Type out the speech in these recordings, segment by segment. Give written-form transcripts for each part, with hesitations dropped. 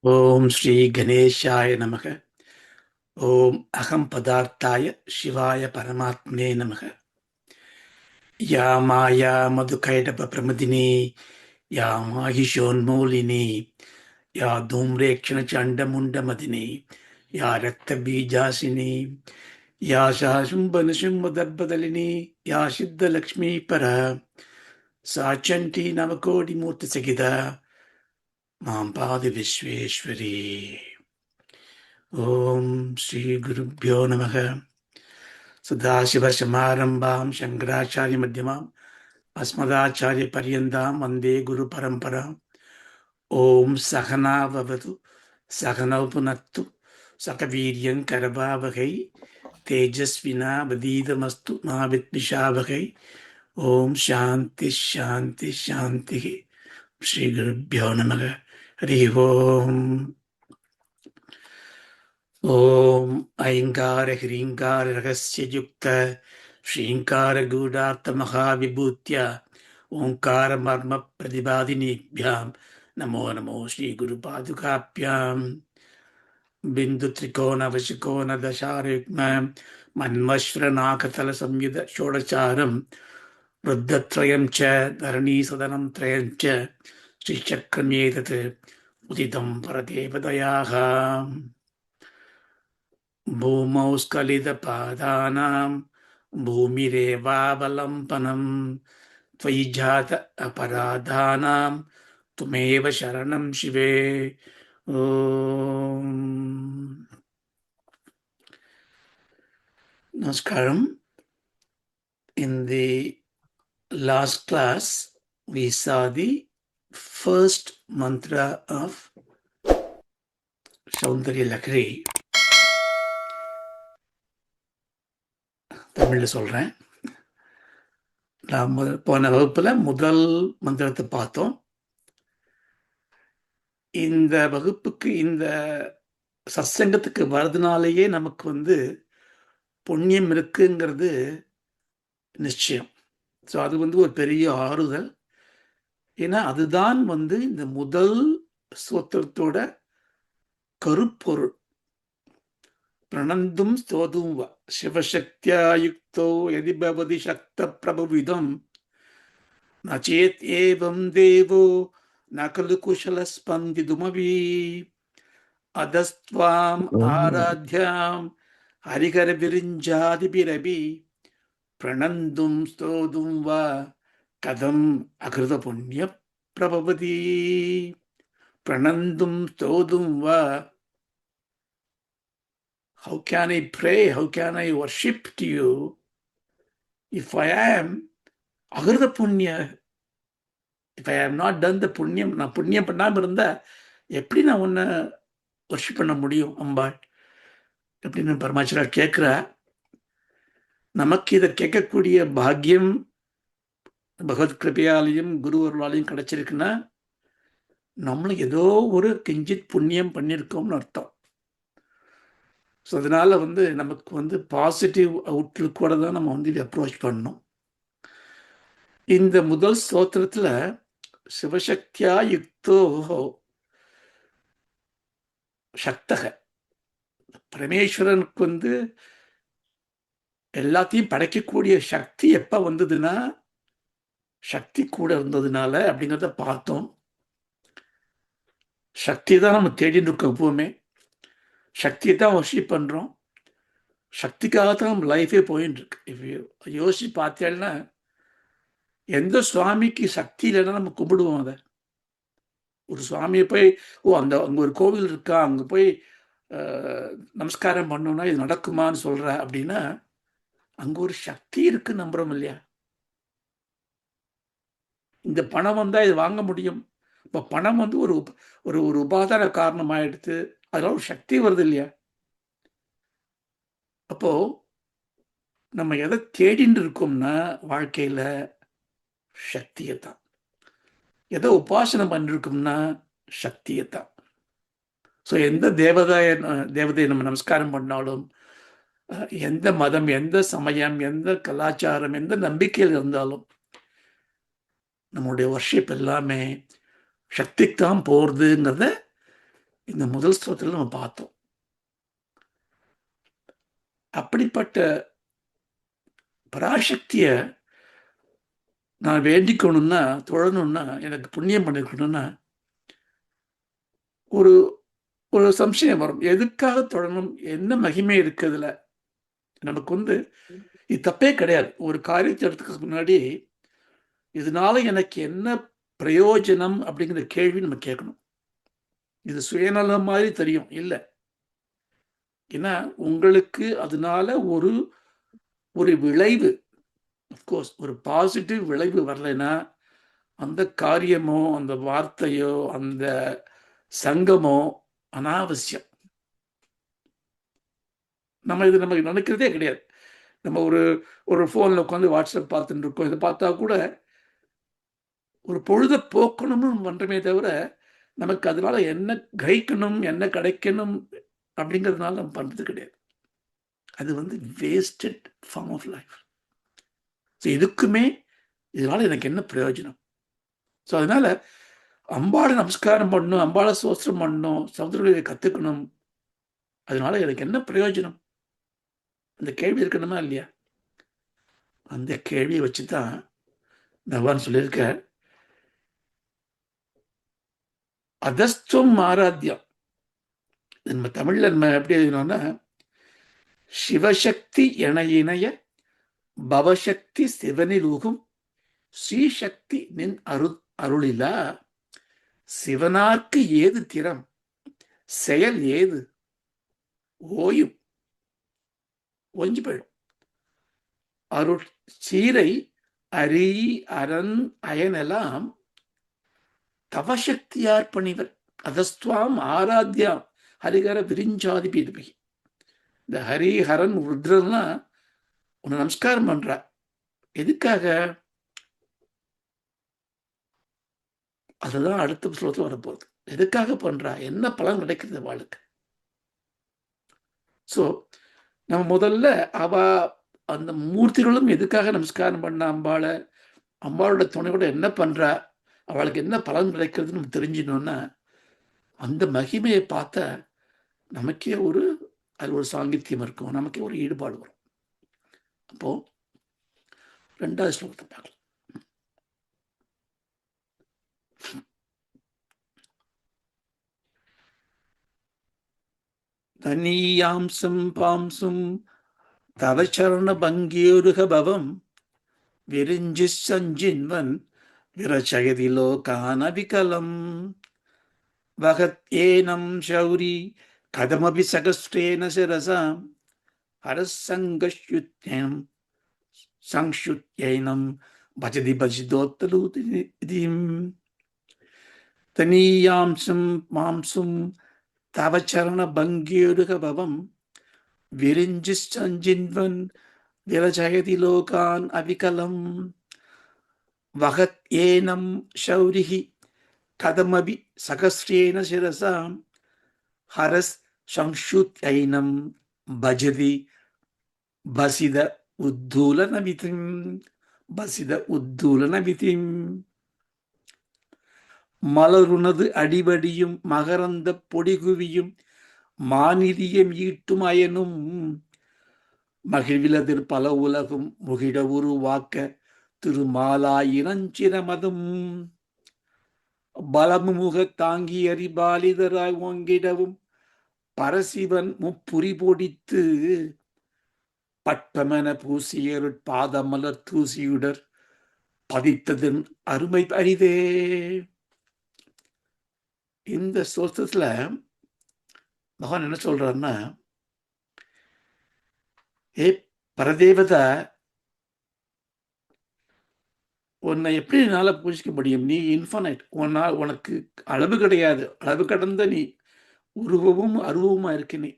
ஓம் ஸ்ரீ கணேஷாய நமக. ஓம் அகம் பதார்த்தாய சிவாய பரமாத்மனே நமக. யா மாயா மதுகைடப பிரமதினி யா மாஹிஷோன்மூலினி யா தூம்ரேக்ஷண சண்டமுண்ட மதினி யா ரக்த பீஜாசினி யா சாசும்பனுசும்ப தர்பதலினி யா சித்த லக்ஷ்மி பர சாச்சண்டி நவகோடி மூர்த்தி சகித மாம் பாதி விஸ்வேஸ்வரி. ஓம் ஸ்ரீ குருப்யோ நமக. சதாசிவசமாரம்பாம் சங்கராச்சாரிய மத்தியமாம் அஸ்மதாச்சாரிய பரியந்தாம் வந்தே குரு பரம்பராம். ஓம் சகனாவது சகனௌ புனத்து சகவீரியம் கரபாவகை தேஜஸ்வினா வதீதமஸ்து மா வித்மிஷாவகை. ஓம் சாந்தி சாந்தி சாந்தி. ஸ்ரீ குருப்யோ நமக. ஹரி ஓம். ஓம் ஐங்கார ஹிரீங்கார ரகசியயுக்த ஸ்ரீங்கார கூடார்த்த மகாவிபூத்யா ஓங்கார மர்ம பிரதிபாதினிபியாம் நமோ நமோ ஸ்ரீ குரு பாதுகாபியாம். பிந்து திரிகோண வசிகோண தசாருக்ம மன்மஸ்வரநாகதல சம்யுத ஷோடசாரம் ருத்தத்ரயம் ச தரணீ சதனம் த்ரயம் ச ஸ்ரீசக்கரமேதத் உதிதம் பரதேவதயாக. பூமௌ ஸ்கலிதபாதானாம் பூமிரேவாவலம்பனம் त्वयि जात अपराधानां त्वमेव शरणं शिवे. ஓம் Namaskaram. In the last class, we saw the first mantra of Saundarya Lakri. தமிழ்ல சொல்றேன். நான் போன வகுப்புல முதல் மந்திரத்தை பார்த்தோம். இந்த வகுப்புக்கு இந்த சத்சங்கத்துக்கு வரதுனாலேயே நமக்கு புண்ணியம் இருக்குங்கிறது நிச்சயம். ஸோ அது ஒரு பெரிய ஆறுதல். ஏன்னா அதுதான் இந்த முதல் ஸ்தோத்திரத்தோட கருப்பொருள். பிரணந்தும் ஸ்தோதும் வ சிவசக்தியாயுக்தோ யதி பவதி சக்த பிரபுவிதம் நச்சேத் ஏவம் தேவோ நகலு குஷல ஸ்பந்திதுமவி அதஸ்த்வாம் ஆராத்யாம் ஹரிகர விரிஞ்சாதிபிரபி பிரணந்தும் ஸ்தோதும் வா கதம் அகிருத புண்ணிய பிரபவதி. பிரணந்தும் ஸ்தோதும் வா. How can I pray? How can I worship to you if I am அகிருத புண்ணிய? If I have not done the புண்ணியம், நான் புண்ணியம் பண்ணாமல் இருந்தா எப்படி நான் உன்னை வர்ஷிப் பண்ண முடியும் அம்பாள் அப்படின்னு பரமாச்சாரியர் கேட்கிறா. நமக்கு இதை கேட்கக்கூடிய பாக்கியம் பகவத் கிருபையாலையும் குருவர்களாலையும் கிடைச்சிருக்குன்னா நம்மளும் ஏதோ ஒரு கிஞ்சித் புண்ணியம் பண்ணியிருக்கோம்னு அர்த்தம். ஸோ அதனால நமக்கு பாசிட்டிவ் அவுட்லுக்கோட தான் நம்ம இதை அப்ரோச் பண்ணணும். இந்த முதல் ஸ்தோத்திரத்தில் சிவசக்தியா யுக்தோ சக்தக, பரமேஸ்வரனுக்கு எல்லாத்தையும் படைக்கக்கூடிய சக்தி எப்ப வந்ததுன்னா சக்தி கூட இருந்ததுனால அப்படிங்கிறத பார்த்தோம். சக்தியை தான் நம்ம தேடிட்டு இருக்கோம். எப்பவுமே சக்தியை தான் வர்ஷிப் பண்றோம். சக்திக்காக தான் நம்ம லைஃபே போயின்னு இருக்கு. யோசிச்சு பார்த்தேன்னா எந்த சுவாமிக்கு சக்தி இல்லைன்னா நம்ம கும்பிடுவோம். அதை ஒரு சுவாமியை போய் அங்க ஒரு கோவில் இருக்கா, அங்க போய் நமஸ்காரம் பண்ணோம்னா இது நடக்குமான்னு சொல்ற அப்படின்னா அங்க ஒரு சக்தி இருக்கு நம்புறோம் இல்லையா? இந்த பணம் வந்தா இது வாங்க முடியும். இப்ப பணம் ஒரு ஒரு ஒரு உபாதான காரணமாயிடுத்து. அதனால ஒரு சக்தி வருது இல்லையா? அப்போ நம்ம எதை தேடின்னு இருக்கோம்னா வாழ்க்கையில சக்தியை தான். எதை உபாசனை பண்ணிருக்கோம்னா சக்தியை தான். ஸோ எந்த தேவதையை நம்ம நமஸ்காரம் பண்ணாலும், எந்த மதம், எந்த சமயம், எந்த கலாச்சாரம், எந்த நம்பிக்கையில் இருந்தாலும் நம்மளுடைய வர்ஷிப் எல்லாமே சக்திக்கு தான் போறதுங்கிறத இந்த முதல் ஸ்லோகத்தில் நம்ம பார்த்தோம். அப்படிப்பட்ட பராசக்திய நான் வேண்டிக்கணும்னா, தொழணும்னா, எனக்கு புண்ணியம் பண்ணிருக்கணும்னா, ஒரு ஒரு சம்சயம் வரும். எதுக்காக தொழணும்? என்ன மகிமை இருக்கு அதுல? நமக்கு இது தப்பே கிடையாது. ஒரு காரியத்தை எடுத்துக்கிறதுக்கு முன்னாடி, இதனால எனக்கு என்ன பிரயோஜனம் அப்படிங்கிற கேள்வி நம்ம கேட்கணும். இது சுயநலம் மாதிரி தெரியும். இல்ல. ஏன்னா, உங்களுக்கு அதனால ஒரு ஒரு விளைவு, அஃப்கோர்ஸ் ஒரு பாசிட்டிவ் விளைவு வரலைன்னா, அந்த காரியமோ, அந்த வார்த்தையோ, அந்த சங்கமோ அனாவசியம். இது நமக்கு நினைக்கிறதே கிடையாது. நம்ம ஒரு ஒரு ஃபோன்ல உட்காந்து வாட்ஸ்அப் பார்த்துட்டு இருக்கோம். இத பார்த்தா கூட ஒரு பொழுத போக்கணும்னு பண்றோமே தவிர, நமக்கு அதனால என்ன கிரகிக்கணும், என்ன கிடைக்கணும் அப்படிங்கிறதுனால நம்ம பண்றது கிடையாது. அது wasted form of life. So எதுக்குமே இதனால எனக்கு என்ன பிரயோஜனம்? ஸோ அதனால அம்பாளை நமஸ்காரம் பண்ணணும், அம்பாளை ஸ்தோத்திரம் பண்ணணும், சௌந்தரலியை கத்துக்கணும். அதனால எனக்கு என்ன பிரயோஜனம்? அந்த கேள்வி இருக்கணுமா இல்லையா? அந்த கேள்வியை வச்சுதான் பகவான் சொல்லியிருக்க, அதஸ்துவம் ஆராத்தியம். நம்ம தமிழ்ல நம்ம எப்படி எழுதணும்னா, சிவசக்தி என இணைய பவசக்தி சிவனிலூகும் ஸ்ரீசக்தி நின் அருளிலா சிவனார்க்கு ஏது திறம் செயல் ஏது ஓயும் ஒஞ்சு போயிடும். அருள் சீரை அரி அரண் அயனெல்லாம் தவசக்தியார் பணிவர் அதஸ்துவாம் ஆராத்தியாம் ஹரிகர விரிஞ்சாதி பீதுபி. இந்த ஹரி ஹரன் ருத்ரன்லாம் உன்னை நமஸ்காரம் பண்ற. எதுக்காக? அதுதான் அடுத்த ஸ்லோகத்தில் வரப்போகுது. எதுக்காக பண்றா? என்ன பலன் கிடைக்கிறது வாழ்க்கை? ஸோ நம்ம முதல்ல அந்த மூர்த்திகளும் எதுக்காக நமஸ்காரம் பண்ண அம்பாளை, அம்பாளோட துணையோட என்ன பண்றா, அவளுக்கு என்ன பலன் கிடைக்கிறதுன்னு நம்ம தெரிஞ்சிடணும்னா, அந்த மகிமையை பார்த்தா நமக்கே அது ஒரு சாங்கித்யம் இருக்கும், நமக்கே ஒரு ஈடுபாடு வரும். அப்போ 2வது ஸ்லோகத்தை பார்க்கலாம். தனீயாம்சம் பாம்சும் தவச்சரண பங்கியோருக பவம் விரிஞ்சி சஞ்சின்வன் விரச்சகதி லோகான விகலம் வகத் ஏனம் சௌரி கதமபி சகஸ்ரேன சிரசாம் ஹரசங்கஷ்யுத்யம் சங்ஷுத்யைனம் பஜதி பஜிதோத்தலூதிம் தனீயாம்சம் மாம்சும் தவச்சரண பங்கியோருக பவம் விரிஞ்சி சஞ்சின்வன் விரஜயதி லோகான் அவிகலம் வகத் ஏனம் சௌரிஹி கதமபி சகஸ்ரேன சிரசாம் ஹரஸ் சங்ஷுத்யைனம் பஜதி பசித உத்தூலனவிதிம் பசித உத்தூலனவிதிம். மலருனது அடிவடியும் மகரந்த பொடிகுவியும் மாநிதியம் ஈட்டும் அயனும் மகிழ்விலதிர் பல உலகும் முகிழ உருவாக்க திருமாலாயிரஞ்சிரமதும் பலமுக தாங்கி அறிபாலிதராய் ஓங்கிடவும் பரசிவன் முப்புரி பொடித்து பட்பமென பூசியருட் பாதமலர் தூசியுடர் பதித்ததன் அருமை அரிதே. இந்த ஸ்தோத்திரத்துல பகவான் என்ன சொல்றாருன்னா, ஏ பரதேவதா, உன்னை எப்படி என்னால பூஜிக்க முடியும்? நீ இன்ஃபனைட். உனக்கு அளவு கிடையாது. அளவு கடந்த நீ உருவமும் அருவமா இருக்கு. நீ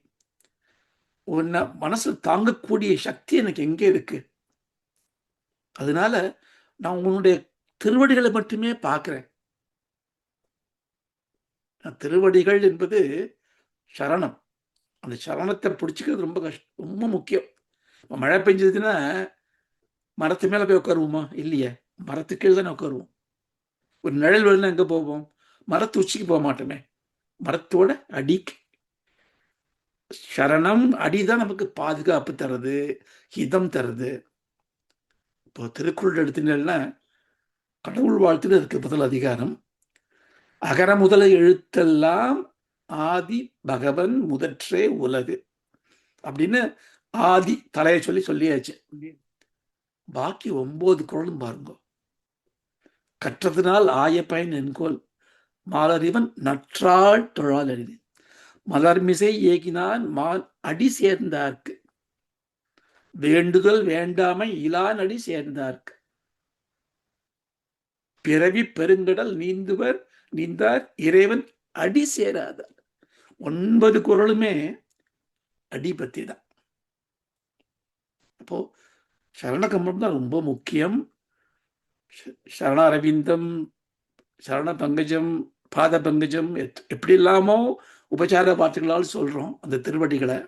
உன்னை மனசு தாங்கக்கூடிய சக்தி எனக்கு எங்கே இருக்கு? அதனால நான் உன்னுடைய திருவடிகளை மட்டுமே பார்க்கிறேன். திருவடிகள் என்பது சரணம். அந்த சரணத்தை பிடிச்சிக்கிறது ரொம்ப கஷ்டம், ரொம்ப முக்கியம். மழை பெஞ்சதுன்னா மரத்து மேல போய் உட்காருவோமா? இல்லையே, மரத்துக்கு கீழே தானே உட்காருவோம். ஒரு நிழல் வெளில எங்க போவோம்? மரத்து உச்சிக்கு போக மாட்டோமே. மரத்தோட அடிக்கு. சரணம் அடிதான் நமக்கு பாதுகாப்பு தருது, ஹிதம் தருது. இப்போ திருக்குறள் எடுத்தீங்கன்னா கடவுள் வாழ்த்துன்னு இருக்கு முதல் அதிகாரம். அகர முதல எழுத்தெல்லாம் ஆதி பகவன் முதற்றே உலகு அப்படின்னு ஆதி தலையை சொல்லியாச்சு. பாக்கி 9 குறளும் பாருங்க. கற்றதுனால் ஆய பயன் என்கோல் மாலறிவன் நற்றாள் தொழால் எழுதி மலர்மிசை ஏகினான் மான் அடி சேர்ந்தார்க்கு வேண்டுதல் வேண்டாமை இலான் அடி சேர்ந்தார்க்கு பிறவி பெருங்கடல் நீந்தார் இறைவன் அடி சேராதார். 9 குறளுமே அடி பத்தி தான். அப்போ சரணகம்பம் தான் ரொம்ப முக்கியம். சரண அரவிந்தம், சரண பங்கஜம், பாத பங்கஜம், எப்படி இல்லாமோ உபச்சார வார்த்தைகளால் சொல்றோம் அந்த திருவடிகளை.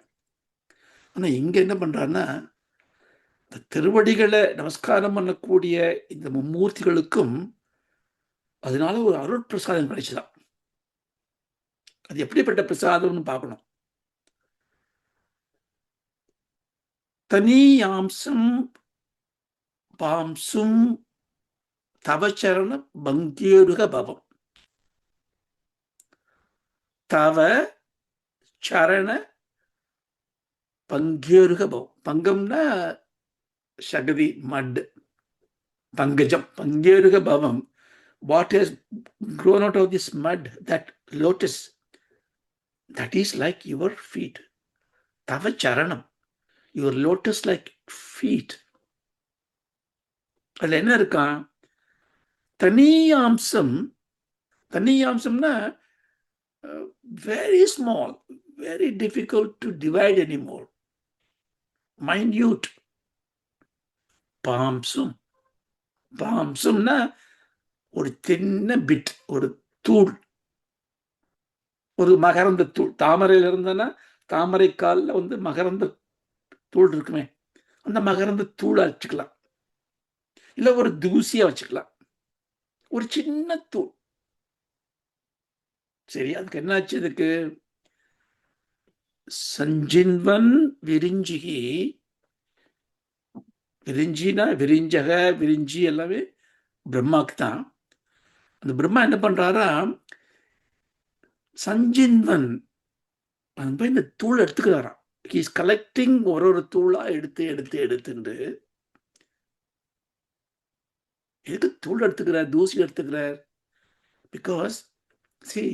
ஆனா இங்க என்ன பண்றாருன்னா, இந்த திருவடிகளை நமஸ்காரம் பண்ணக்கூடிய இந்த மும்மூர்த்திகளுக்கும் அதனால ஒரு அருட்பிரசாதம் கிடைச்சுதான். அது எப்படிப்பட்ட பிரசாதம்னு பார்க்கணும். தனியாம்சம் பாம்சும் தவச்சரண பங்கேருக பவம். தவ சரண பங்கேருக பவம். பங்கம்னா சகதி, மட். பங்கஜம், பங்கேருக பவம். What has grown out of this mud, that lotus, that is like your feet. Tava charanam, your lotus like feet. அதுல என்ன இருக்கா? தனியாம்சம். தனியாம்சம்னா very small, very difficult to divide anymore, minute. பாம்சும். பாம்சும்னா ஒரு சின்ன பிட், ஒரு தூள், ஒரு மகரந்த தூள். தாமரையில் இருந்தனா தாமரை காலில் வந்து மகரந்த தூள் இருக்குமே, அந்த மகரந்த தூளை வச்சுக்கலாம், இல்ல ஒரு தூசியா வச்சுக்கலாம், ஒரு சின்ன தூள். சரி, அதுக்கு என்னாச்சு? இதுக்கு சஞ்சின்வன் விரிஞ்சிகி. விரிஞ்சினா விரிஞ்சக, விரிஞ்சி எல்லாமே பிரம்மாக்கு தான். அந்த பிரம்மா என்ன பண்றாரா, சஞ்சின்வன் போய் இந்த தூள் எடுத்துக்கிறாராம். ஹி இஸ் கலெக்டிங் ஒரு தூளா எடுத்துட்டு. எதுக்கு தூள் எடுத்துக்கிறார், தூசி எடுத்துக்கிறார்? பிகாஸ் சி,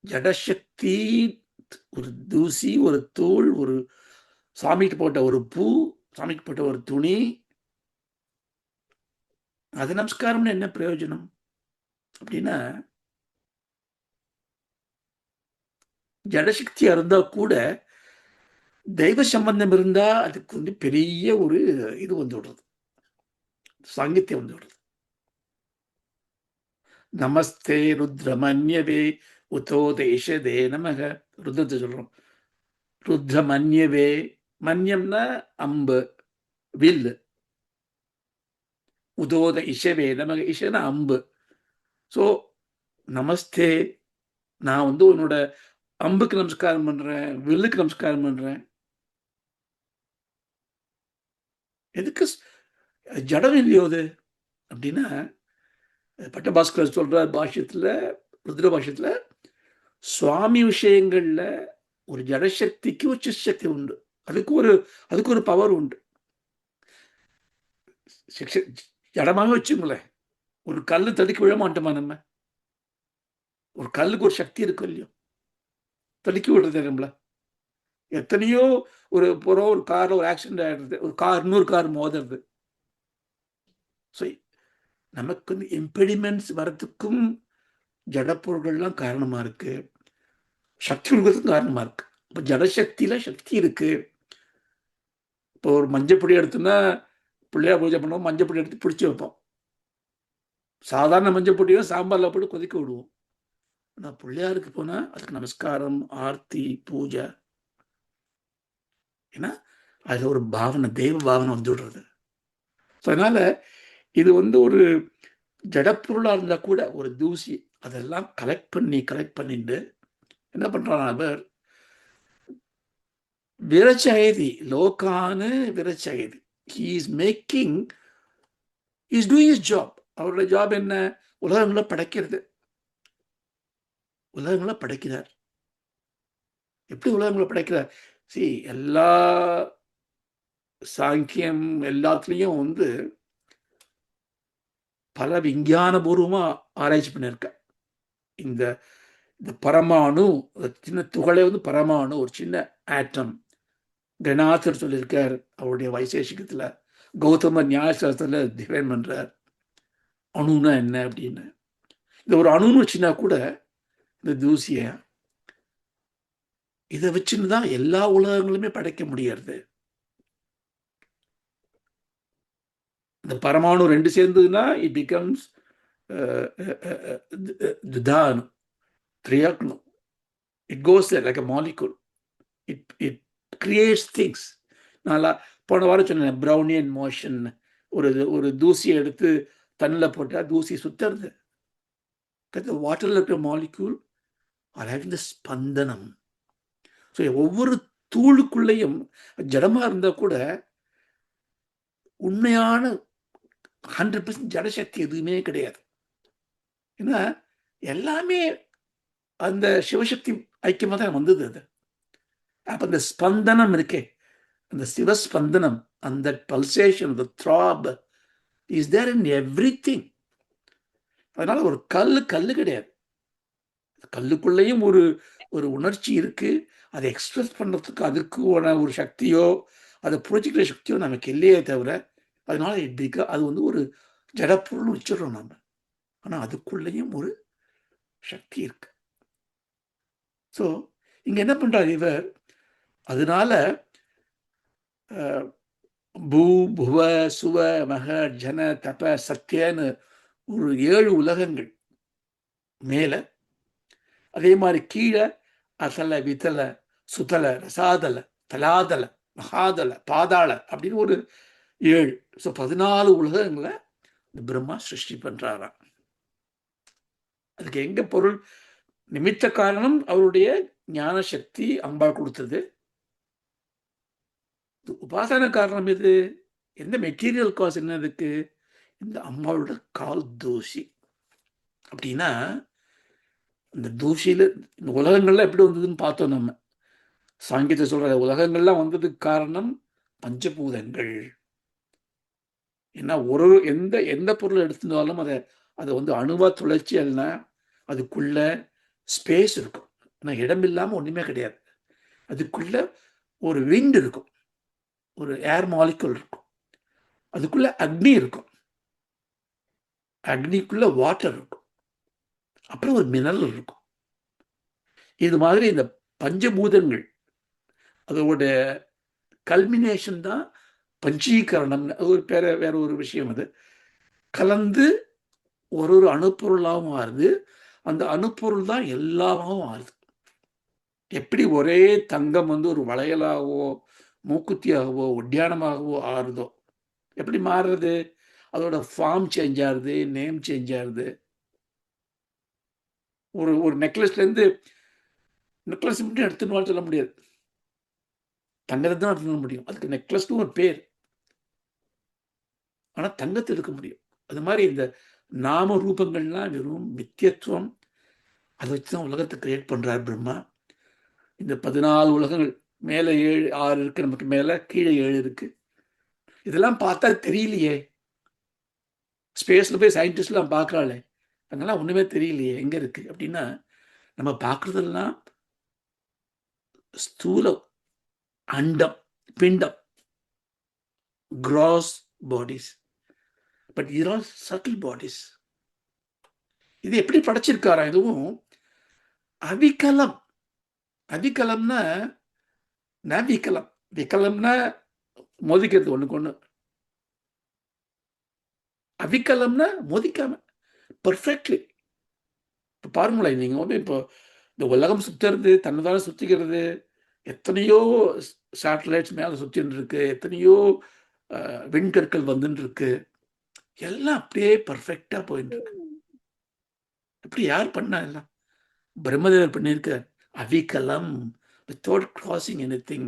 ஜடசக்தி ஒரு தூசி, ஒரு தூள், ஒரு சாமிக்கு போட்ட ஒரு பூ, சாமிக்கு போட்ட ஒரு துணி, அது நமஸ்காரம்னு என்ன பிரயோஜனம் அப்படின்னா, ஜடசக்தியா இருந்தா கூட தெய்வ சம்பந்தம் இருந்தா அதுக்கு வந்து பெரிய ஒரு இது வந்து விடுறது, சாங்கித்யம் வந்து விடுறது. நமஸ்தே ருத்ரமன்யவே உதோ தேசதே நமக. ருத்ரத்தை சொல்றோம். ருத்ரமன்யவே, மன்யம்னா அம்பு, வில். உதோத இஷவே நமக, இஷனா அம்பு. ஸோ நமஸ்தே, நான் வந்து உன்னோட அம்புக்கு நமஸ்காரம் பண்றேன், வில்லுக்கு நமஸ்காரம் பண்றேன். எதுக்கு ஜடம் இல்லையோ அது அப்படின்னா, பட்டபாஸ்கர் சொல்றார் பாஷ்யத்துல, ருத்ர பாஷ்யத்துல, சுவாமி விஷயங்கள்ல ஒரு ஜடசக்திக்கு ஒரு சிற்சக்தி உண்டு, அதுக்கு ஒரு பவர் உண்டு. ஜடமாக வச்சுங்களேன், ஒரு கல்லு தடுக்கி விழ மாட்டோமா நம்ம? ஒரு கல்லுக்கு ஒரு சக்தி இருக்கும் இல்லையோ, தடுக்கி விடுறது நம்மள. எத்தனையோ ஒரு கார்ல ஒரு ஆக்சிடென்ட் ஆயிடுறது, ஒரு கார் இன்னொரு கார் மோதுறது. ஸோ நமக்கு வந்து இம்பெடிமெண்ட்ஸ் வரத்துக்கும் ஜடப்பொருள்கள்லாம் காரணமா இருக்கு, சக்தி கொடுக்கறதுக்கும் காரணமா இருக்கு. இப்போ ஜடசக்தியில சக்தி இருக்கு. இப்போ ஒரு மஞ்சப்பொடி எடுத்தோம்னா, பிள்ளையார் பூஜை பண்ணுவோம், மஞ்சப்பொடி எடுத்து பிடிச்சி வைப்போம். சாதாரண மஞ்சப்பொடியோ சாம்பார்ல போட்டு கொதிக்க விடுவோம். ஆனால் பிள்ளையாருக்கு போனா அதுக்கு நமஸ்காரம், ஆர்த்தி, பூஜை. ஏன்னா அதுல ஒரு பாவனை, தெய்வ பாவனை வந்து விடுறது. ஸோ அதனால இது வந்து ஒரு ஜடப்பொருளா இருந்தா கூட ஒரு தூசி அதெல்லாம் கலெக்ட் பண்ணிட்டு என்ன பண்றான் அவர்? விரச்சயதி லோகானு விரச்சயதி. He is making, is doing his job. அவருடைய ஜாப் என்ன? உலகங்களை படைக்கிறது. உலகங்களை படைக்கிறார். எப்படி உலகங்களை படைக்கிறார்? சி, எல்லா சாங்கியம் எல்லாத்துலேயும் வந்து பல விஞ்ஞானபூர்வமா ஆராய்ச்சி பண்ணியிருக்க. இந்த இந்த பரமாணு, சின்ன துகளே வந்து பரமாணு, ஒரு சின்ன ஆட்டம். கணாதர் சொல்லியிருக்கார் அவருடைய வைசேஷிகத்துல. கௌதமர் நியாயசாஸ்திரத்துல டிஃபைன் பண்றார் அணுனா என்ன அப்படின்னு. இந்த ஒரு அணுன்னு வச்சுன்னா கூட இந்த தூசிய இதை வச்சுன்னு தான் எல்லா உலகங்களுமே படைக்க முடியாது. இந்த பரமாணு ரெண்டு சேர்ந்ததுன்னா இட் பிகம்ஸ் துதான் திரியாக்னம். It goes like a molecule. It creates things. நான் போன வாரம் சொன்னேன் ப்ரௌனியன் மோஷன். ஒரு தூசியை எடுத்து தண்ணில் போட்டால் தூசி சுத்துறது. வாட்டரில் இருக்கிற மாலிகுல் ஆர் ஹேவிங் த ஸ்பந்தனம். ஸோ ஒவ்வொரு தூளுக்குள்ளேயும் ஜடமாக இருந்தால் கூட உண்மையான 100% ஜடசக்தி எதுவுமே கிடையாது. ஏன்னா எல்லாமே அந்த சிவசக்தி ஐக்கியமாக தான் வந்தது. அது அப்போ அந்த ஸ்பந்தனம் இருக்கே, அந்த சிவஸ்பந்தனம், அந்த pulsation, the throb is there in everything. அதனால ஒரு கல்லு கிடையாது. கல்லுக்குள்ளேயும் ஒரு ஒரு உணர்ச்சி இருக்கு. அதை எக்ஸ்பிரஸ் பண்றதுக்கு அதுக்கான ஒரு சக்தியோ அதை புரிஞ்சுக்கிற சக்தியோ நமக்கு இல்லையே தவிர, அதனால அது வந்து ஒரு ஜடப்பொருள் வச்சிடறோம் நம்ம. ஆனா அதுக்குள்ளேயும் ஒரு சக்தி இருக்கு. ஸோ இங்க என்ன பண்றாரு இவர்? அதனால பூ புவ சுவ மக ஜன தப சத்தியன்னு ஒரு 7 உலகங்கள் மேல, அதே மாதிரி கீழே அசல வித்தல சுதல ரசாதல தலாதல மகாதல பாதாள அப்படின்னு ஒரு 7. ஸோ 14 உலகங்களை பிரம்மா சிருஷ்டி பண்றாராம். அதுக்கு எங்க பொருள்? நிமித்த காரணம் அவருடைய ஞான சக்தி அம்பாள் கொடுத்தது. உபாசன காரணம் எது? எந்த மெட்டீரியல் காஸ் என்ன இருக்கு? இந்த அம்பாளோட கால் தூசி. அப்படின்னா இந்த தூசியில இந்த உலகங்கள்லாம் எப்படி வந்ததுன்னு பார்த்தோம் நம்ம. சாங்கியத்தை சொல்ற உலகங்கள்லாம் வந்ததுக்கு காரணம் பஞ்சபூதங்கள். ஏன்னா எந்த பொருள் எடுத்திருந்தாலும் அதை வந்து அணுவா துளைச்சி அல்லனா அதுக்குள்ள ஸ்பேஸ் இருக்கும். ஆனால் இடம் இல்லாமல் ஒன்றுமே கிடையாது. அதுக்குள்ள ஒரு விண்ட் இருக்கும், ஒரு ஏர் மாலிகுல் இருக்கும், அதுக்குள்ள அக்னி இருக்கும், அக்னிக்குள்ள வாட்டர் இருக்கும், அப்புறம் ஒரு மினரல் இருக்கும். இது மாதிரி இந்த பஞ்சபூதங்கள் அதோட கல்மினேஷன் தான் பஞ்சீகரணம். அது ஒரு வேற ஒரு விஷயம். அது கலந்து ஒரு அணுப்பொருளாகவும் மாறுது. அந்த அணுப்பொருள் தான் எல்லாமாகவும் மாறுது. எப்படி ஒரே தங்கம் வந்து ஒரு வளையலாகவோ மூக்குத்தியாகவோ ஒட்டியானமாகவோ ஆறுதோ, எப்படி மாறுறது? அதோட ஃபார்ம் சேஞ்ச் ஆகுது, நேம் சேஞ்ச் ஆகுது. ஒரு நெக்லஸ்லேருந்து நெக்லஸ் மட்டும் எடுத்துன்னு சொல்ல முடியாது, தங்கத்தை தான் எடுத்துக்க முடியும். அதுக்கு நெக்லஸ்னு ஒரு பேர், ஆனால் தங்கத்தை எடுக்க முடியும். அது மாதிரி இந்த நாம ரூபங்கள்லாம் வெறும் மித்தியத்துவம். அதை வச்சு தான் உலகத்தை கிரியேட் பண்ணுறார் பிரம்மா. இந்த 14 உலகங்கள் மேலே 7 6 இருக்கு, நமக்கு மேலே கீழே 7 இருக்கு. இதெல்லாம் பார்த்தா தெரியலையே. ஸ்பேஸில் போய் சயின்டிஸ்ட்லாம் பார்க்குறாளே, அதெல்லாம் ஒன்றுமே தெரியலையே எங்கே இருக்கு அப்படின்னா, நம்ம பார்க்குறதெல்லாம் ஸ்தூல அண்டம், பிண்டம், கிராஸ் பாடிஸ். பட் இது ஆல் சட்டில் பாடிஸ். இது எப்படி படைச்சிருக்காரா? இதுவும் அவிகலம். அவிகலம்னா நவிகலம். விகலம்னா மோதிக்கிறது ஒண்ணுக்கு ஒண்ணு. அவிகலம்னா மோதிக்காம பர்ஃபெக்ட்லி. இப்போ பாருங்களேன், நீங்க வந்து இப்போ இந்த உலகம் சுத்துறது, தன்னைதான சுத்திக்கிறது, எத்தனையோ சேட்டலைட்ஸ் மேலே சுத்தின்னு இருக்கு, எத்தனையோ விண்கற்கள் வந்துன்னு இருக்கு. எல்லாம் அப்படியே பர்ஃபெக்டா போயிட்டு இருக்கு. இப்படி யார் பண்ணா? எல்லாம் பிரம்மதேவர் பண்ணியிருக்கார். அவிகலம், without crossing anything.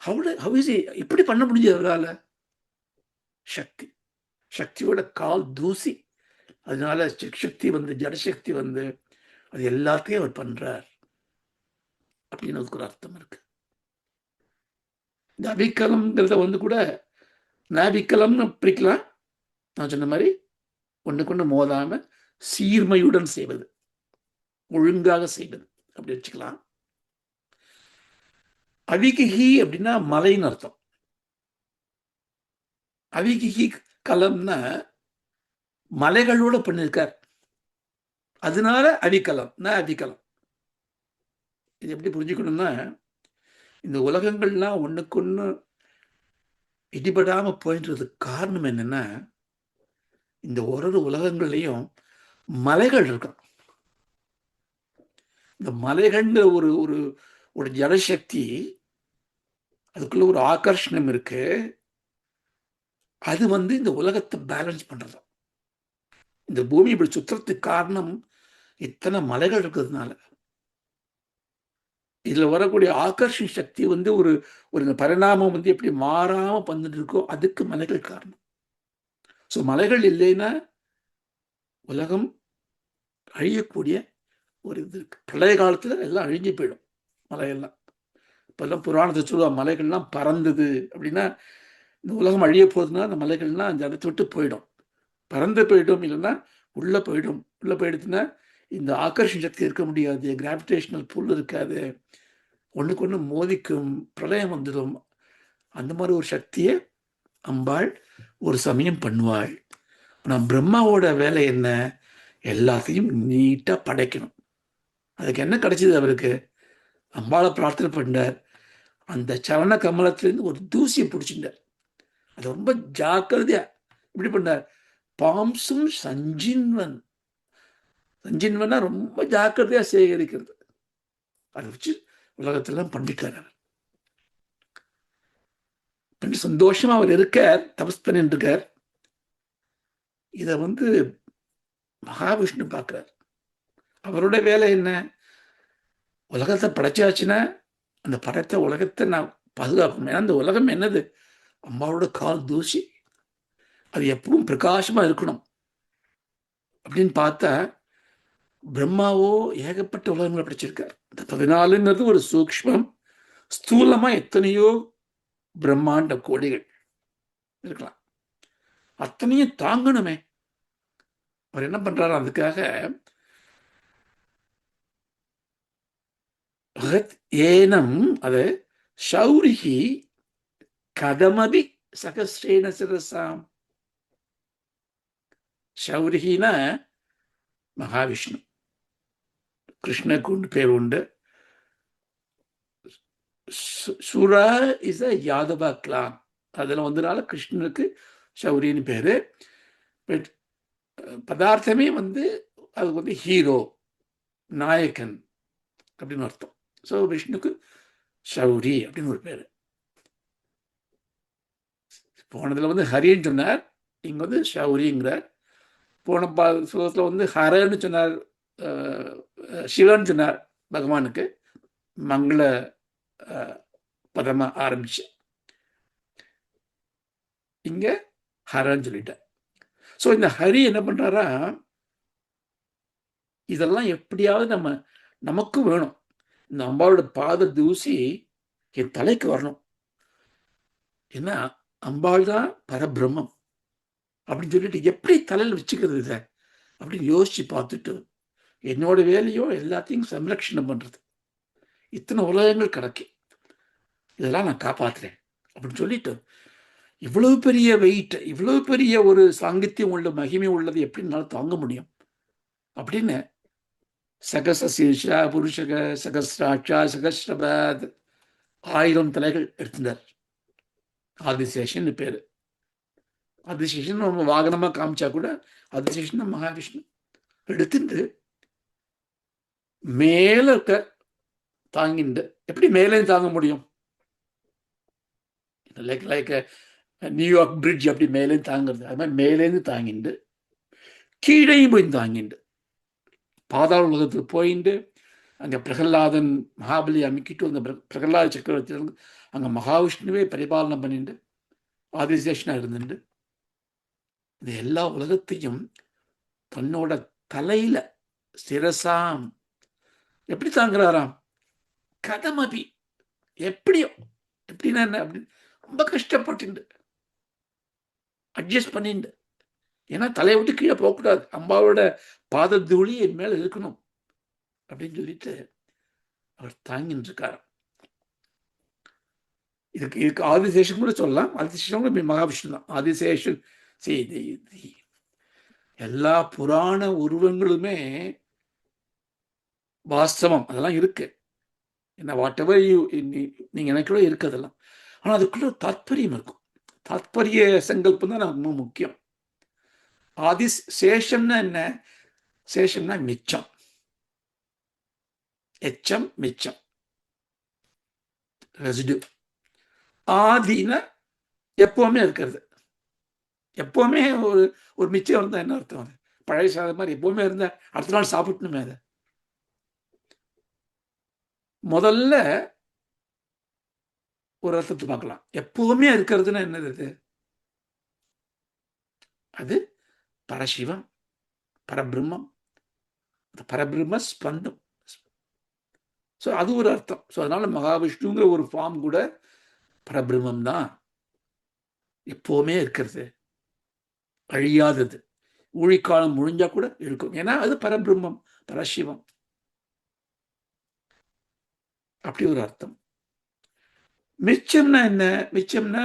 How is இப்படி பண்ண முடிஞ்சது அவரால? சக்தி, சக்தியோட கால் தூசி. அதனால சக்தி வந்து, ஜடசக்தி வந்து அது எல்லாத்தையும் அவர் பண்றார் அப்படின்னு அதுக்கு ஒரு அர்த்தம் இருக்கு. இந்த அவிக்கலம்ங்கிறத வந்து கூட நாவிக்கலம்னு பிரிக்கலாம். நான் சொன்ன மாதிரி ஒண்ணுக்கு ஒண்ணு மோதாம சீர்மையுடன் செய்வது, ஒழுங்காக செய்வது அப்படி வச்சுக்கலாம். அவிகிஹி அப்படின்னா மலைன்னு அர்த்தம். அவிகிஹி கலம்னா மலைகளோட பண்ணிருக்கார், அதனால அவிக்கலம். அவிக்கலம் இது எப்படி புரிஞ்சுக்கணும்னா, இந்த உலகங்கள்லாம் ஒண்ணுக்கு ஒண்ணு இடிபடாம போயின்றதுக்கு காரணம் என்னன்னா, இந்த ஒரு உலகங்கள்லையும் மலைகள் இருக்கும். இந்த மலைகள்ங்கிற ஒரு ஒரு ஒரு ஜடசக்தி, அதுக்குள்ள ஒரு ஆகர்ஷணம் இருக்கு. அது வந்து இந்த உலகத்தை பேலன்ஸ் பண்றது. இந்த பூமி இப்படி சுத்துறதுக்கு காரணம் இத்தனை மலைகள் இருக்கிறதுனால. இதுல வரக்கூடிய ஆகர்ஷண சக்தி வந்து ஒரு ஒரு பரிணாமம் வந்து எப்படி மாறாம வந்துட்டு இருக்கோ, அதுக்கு மலைகள் காரணம். ஸோ மலைகள் இல்லைன்னா உலகம் அழியக்கூடிய ஒரு இது இருக்கு. பிரளய காலத்துல எல்லாம் அழிஞ்சு போயிடும் மலையெல்லாம். இப்பெல்லாம் புராணத்தை சொல்லுவாங்க, மலைகள்லாம் பறந்தது அப்படின்னா இந்த உலகம் அழிய போகுதுன்னா அந்த மலைகள்லாம் அந்த இடத்த விட்டு போயிடும், பறந்து போயிடும். இல்லைன்னா உள்ள போயிடும். உள்ள போயிடுச்சுன்னா இந்த ஆகர்ஷண சக்தி இருக்க முடியாது, கிராவிடேஷனல் புல் இருக்காது, ஒண்ணுக்கு ஒண்ணு மோதிக்கும், பிரளயம் வந்துடும். அந்த மாதிரி ஒரு சக்தியை அம்பாள் ஒரு சமயம் பண்ணுவாள். ஆனால் பிரம்மாவோட வேலை என்ன? எல்லாத்தையும் நீட்டா படைக்கணும். அதுக்கு என்ன கிடைச்சது அவருக்கு? அம்பாளை பிரார்த்தனை பண்ணார். அந்த சரண கமலத்திலிருந்து ஒரு தூசியை பிடிச்சிட்டார். அது ரொம்ப ஜாக்கிரதையா இப்படி பண்ணார். பாம்சும் சஞ்சின்வன். சஞ்சின்வனா ரொம்ப ஜாக்கிரதையா சேகரிக்கிறது. அதை வச்சு உலகத்தெல்லாம் பண்ணிட்டார். பண்ணி சந்தோஷமா அவர் இருக்கார், தபஸ் பண்ணிட்டு இருக்கார். இதை வந்து மகாவிஷ்ணு பார்க்கிறார். அவருடைய வேலை என்ன? உலகத்தை படைச்சாச்சுன்னா அந்த படைத்த உலகத்தை நான் பாதுகாக்கணும். ஏன்னா அந்த உலகம் என்னது? அம்மாவோட கால் தூசி. அது எப்பவும் பிரகாசமா இருக்கணும் அப்படின்னு பார்த்தா, பிரம்மாவோ ஏகப்பட்ட உலகங்களை படைச்சிருக்கார். இந்த 14ங்கிறது ஒரு சூக்ஷ்மம். ஸ்தூலமா எத்தனையோ பிரம்மாண்ட கோடிகள் இருக்கலாம். அத்தனையும் தாங்கணுமே. அவர் என்ன பண்றாரு? அதுக்காக ஏனம் அது ஷௌரிகி கதமபி சகஸ்ரேன சிரசாம். ஷௌரிகினா மகாவிஷ்ணு. கிருஷ்ணருக்கு பேர் உண்டு. சுரா இஸ் அ யாதவா கிளான். அதில் வந்தனால கிருஷ்ணனுக்கு ஷௌரின்னு பேரு. பதார்த்தமே வந்து அது வந்து ஹீரோ, நாயகன் அப்படின்னு அர்த்தம். ஸோ விஷ்ணுக்கு ஷௌரி அப்படின்னு ஒரு பேர். போனதுல வந்து ஹரின்னு சொன்னார், இங்க வந்து ஷௌரிங்கிறார். போன ஸ்லோகத்தில் வந்து ஹரன்னு சொன்னார், சிவன் சொன்னார் பகவானுக்கு, மங்கள பதமா ஆரம்பிச்சு. இங்க ஹரன்னு சொல்லிட்டார். ஸோ இந்த ஹரி என்ன பண்றாரா, இதெல்லாம் எப்படியாவது நமக்கும் வேணும். இந்த அம்பாவோட பாத தூசி என் தலைக்கு வரணும். ஏன்னா அம்பாள் தான் பரபிரம்மம் அப்படின்னு சொல்லிட்டு எப்படி தலையில் வச்சுக்கிறது இதை அப்படின்னு யோசிச்சு பார்த்துட்டு, என்னோட வேலையோ எல்லாத்தையும் சம்ரட்சணம் பண்றது. இத்தனை உலகங்கள் கிடக்கு, இதெல்லாம் நான் காப்பாத்துறேன் அப்படின்னு சொல்லிட்டு, இவ்வளவு பெரிய வெயிட், இவ்வளவு பெரிய ஒரு சாங்கித்யம் உள்ள மகிமை உள்ளது எப்படின்னால தாங்க முடியும் அப்படின்னு சகசீர்ஷா புருஷக சகஸ்ராட்சா சகஸ்ரபாத் 1000 தலைகள் எடுத்திருந்தார். ஆதிசேஷன் பேரு. ஆதிசேஷன் நம்ம வாகனமா காமிச்சா கூட ஆதிசேஷன் மகாவிஷ்ணு எடுத்துட்டு மேல இருக்க தாங்கிண்டு. எப்படி மேலே தாங்க முடியும்? லைக் லைக் நியூயார்க் பிரிட்ஜ் அப்படி மேலேருந்து தாங்கிறது, அது மாதிரி மேலேருந்து தாங்கிண்டு கீழேயும் போய் தாங்கிண்டு பாதாள உலகத்துக்கு போயிட்டு அங்கே பிரகலாதன் மகாபலி அமைக்கிட்டு அந்த பிரகலாத சக்கரவர்த்தி அங்கே மகாவிஷ்ணுவே பரிபாலனை பண்ணிட்டு ஆதிசேஷனாக இருந்துட்டு இந்த எல்லா உலகத்தையும் தன்னோட தலையில சிரசாம் எப்படி தாங்குறாராம்? கதமபி, எப்படியோ, எப்படின்னா என்ன, அப்படி ரொம்ப கஷ்டப்பட்டு அட்ஜஸ்ட் பண்ணிட்டு, ஏன்னா தலையை விட்டு கீழே போகக்கூடாது, அம்பாவோட பாத தூளி என் மேல இருக்கணும் அப்படின்னு சொல்லிட்டு அவர் தாங்கின்னு இருக்கார். இதுக்கு ஆதிசேஷன் கூட சொல்லலாம். ஆதிசேஷன் கூட மகாவிஷ்ணு தான் ஆதிசேஷன். செய்தி எல்லா புராண உருவங்களுமே வாஸ்தவம், அதெல்லாம் இருக்கு. என்ன வாட் எவர் நீங்க எனக்குள்ள இருக்கு அதெல்லாம். ஆனா அதுக்குள்ள தாத்பரியம் இருக்கும். தாத்பரிய சங்கல்பம் தான் நமக்கு ரொம்ப முக்கியம். சேஷம்னா என்ன? சேஷம்னா மிச்சம், எச்சம், மிச்சம், ரெசிடு. ஆதினா எப்பவுமே இருக்கிறது. எப்பவுமே ஒரு ஒரு மிச்சம் இருந்தா என்ன அர்த்தம்? பழைய சாதம் மாதிரி எப்பவுமே இருந்தா அடுத்த நாள் சாப்பிடணுமே. அதை முதல்ல ஒரு அர்த்தத்தை பார்க்கலாம். எப்பவுமே இருக்கிறதுன்னா என்னது? அது பரசிவம், பரபிரம்மம், பரபிரம்ம ஸ்பந்தம். ஸோ அது ஒரு அர்த்தம். ஸோ அதனால மகாவிஷ்ணுங்கிற ஒரு ஃபார்ம் கூட பரபிரம்மம் தான், எப்பவுமே இருக்கிறது, அழியாதது, ஊழிக்காலம் முடிஞ்சா கூட இருக்கும். ஏன்னா அது பரபிரம்மம், பரசிவம். அப்படி ஒரு அர்த்தம். மிச்சம்னா என்ன? மிச்சம்னா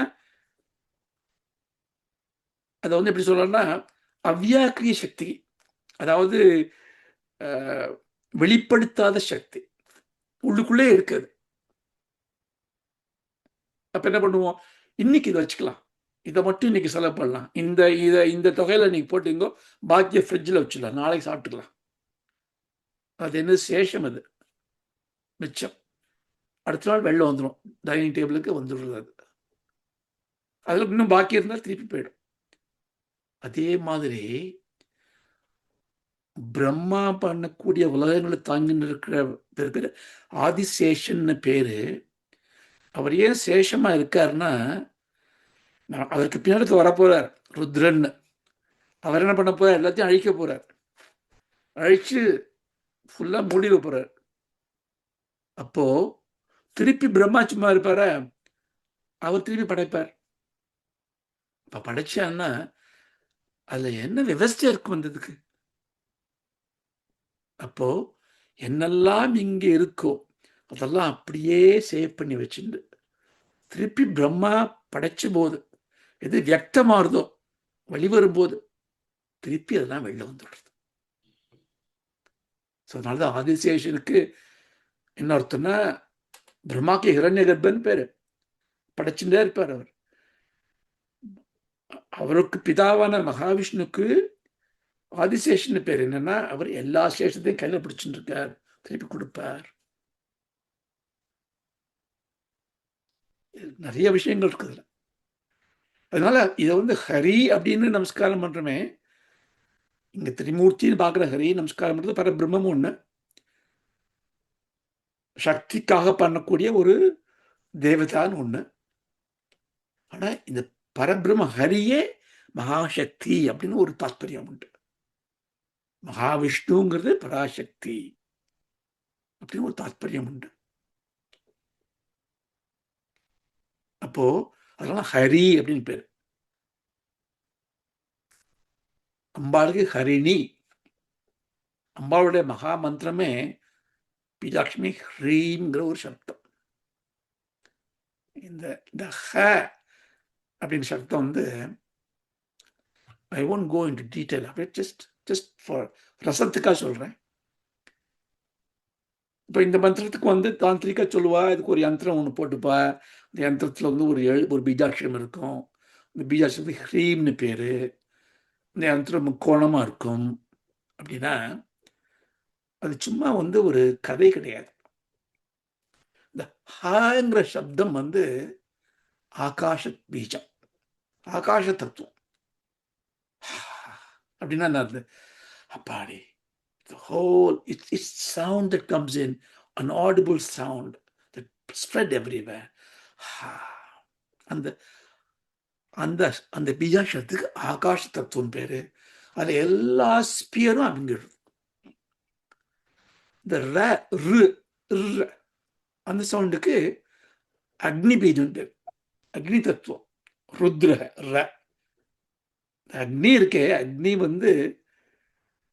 அதை வந்து எப்படி சொல்லலாம்னா அவ்யாக்கிரிய சக்தி, அதாவது வெளிப்படுத்தாத சக்தி உள்ளுக்குள்ளே இருக்குது. அப்ப என்ன பண்ணுவோம்? இன்னைக்கு இதை வச்சுக்கலாம், இதை மட்டும் இன்னைக்கு செலவு பண்ணலாம், இந்த தொகையில நீங்க போட்டீங்கோ, பாக்கிய ஃப்ரிட்ஜில் வச்சுக்கலாம், நாளைக்கு சாப்பிட்டுக்கலாம். அது என்ன சேஷம்? அது மிச்சம். அடுத்த நாள் வெள்ளம் வந்துடும், டைனிங் டேபிளுக்கு வந்துடுறது. அது அதில் இன்னும் பாக்கி இருந்தால் திருப்பி போயிடும். அதே மாதிரி பிரம்மா பண்ணக்கூடிய உலகங்களை தாங்கின்னு இருக்கிற பேர் ஆதிசேஷன்னு பேரு. அவர் ஏன் சேஷமா இருக்காருன்னா, அவருக்கு பின்னாடி வரப்போறார் ருத்ரன். அவர் என்ன பண்ண போறார்? எல்லாத்தையும் அழிக்க போறார். அழிச்சு ஃபுல்லா மூடிட போறார். அப்போ திருப்பி பிரம்மா சும்மா இருப்பார? அவர் திருப்பி படைப்பார். இப்ப படைச்சான்னா அதுல என்ன விவசாயம் இருக்கும் வந்ததுக்கு? அப்போ என்னெல்லாம் இங்க இருக்கோ அதெல்லாம் அப்படியே சேவ் பண்ணி வச்சுண்டு திருப்பி பிரம்மா படைச்ச போது எது வியக்தமாறுதோ, வெளிவரும்போது திருப்பி அதெல்லாம் வெளில வந்துடுறது. ஸோ அதனாலதான் ஆதிசேஷனுக்கு என்ன அர்த்தம்னா, பிரம்மாக்கு ஹிரண்ய கர்ப்பன் பேரு, படைச்சுட்டே இருப்பார் அவர். அவருக்கு பிதாவான மகாவிஷ்ணுக்கு ஆதிசேஷன் பேர் என்னன்னா, அவர் எல்லா சேஷத்தையும் கையில பிடிச்சுட்டு இருக்கார், திருப்பி கொடுப்பார். நிறைய விஷயங்கள் இருக்குதுல. அதனால இதை வந்து ஹரி அப்படின்னு நமஸ்காரம் பண்றோமே, இங்க திரிமூர்த்தின்னு பார்க்குற ஹரி நமஸ்காரம் பண்றது பரபிரம்மம் ஒண்ணு, சக்திக்காக பண்ணக்கூடிய ஒரு தேவதான்னு ஒண்ணு. ஆனா இந்த பரபிரம்ம ஹரியே மகாசக்தி அப்படின்னு ஒரு தாத்பரியம் உண்டு. மகாவிஷ்ணுங்கிறது பராசக்தி அப்படின்னு ஒரு தாத்பரியம் உண்டு. அப்போ அதனால ஹரி அப்படின்னு பேரு. அம்பாளுக்கு ஹரிணி. அம்பாளுடைய மகா மந்திரமே பீஜாட்சுமி ஹ்ரீங்கிற ஒரு சப்தம். இந்த ஹ அப்படின்னு சப்தம் வந்து I won't go in to detail of it, just for ரசத்துக்காக சொல்றேன். இப்போ இந்த மந்திரத்துக்கு வந்து தாந்திரிக்கா சொல்லுவா, இதுக்கு ஒரு யந்திரம் ஒன்று போட்டுப்பா. இந்த யந்திரத்தில் வந்து ஒரு பீஜாட்சரம் இருக்கும். இந்த பீஜாட்சரத்துக்கு ஹ்ரீம்னு பேரு. இந்த யந்திரம் முக்கோணமா இருக்கும். அப்படின்னா அது சும்மா வந்து ஒரு கதை கிடையாது. இந்த ஹங்கிற சப்தம் வந்து ஆகாஷ பீஜம். ஆகாஷ தத்துவம். அப்படின்னா என்ன அர்த்தம்? அப்பாடி, the whole, it's sound that comes in, an audible sound that spread everywhere. அந்த அந்த அந்த பீஜாட்சரத்துக்கு ஆகாஷ தத்துவம் பேரு. அதுல எல்லா ஸ்பியரும் அடங்கிடும். இந்த ர ரு ர் அந்த சவுண்டுக்கு அக்னி பீஜம் பேர், அக்னி தத்துவம். ருத்ர ர அக்னி இருக்கே, அக்னி வந்து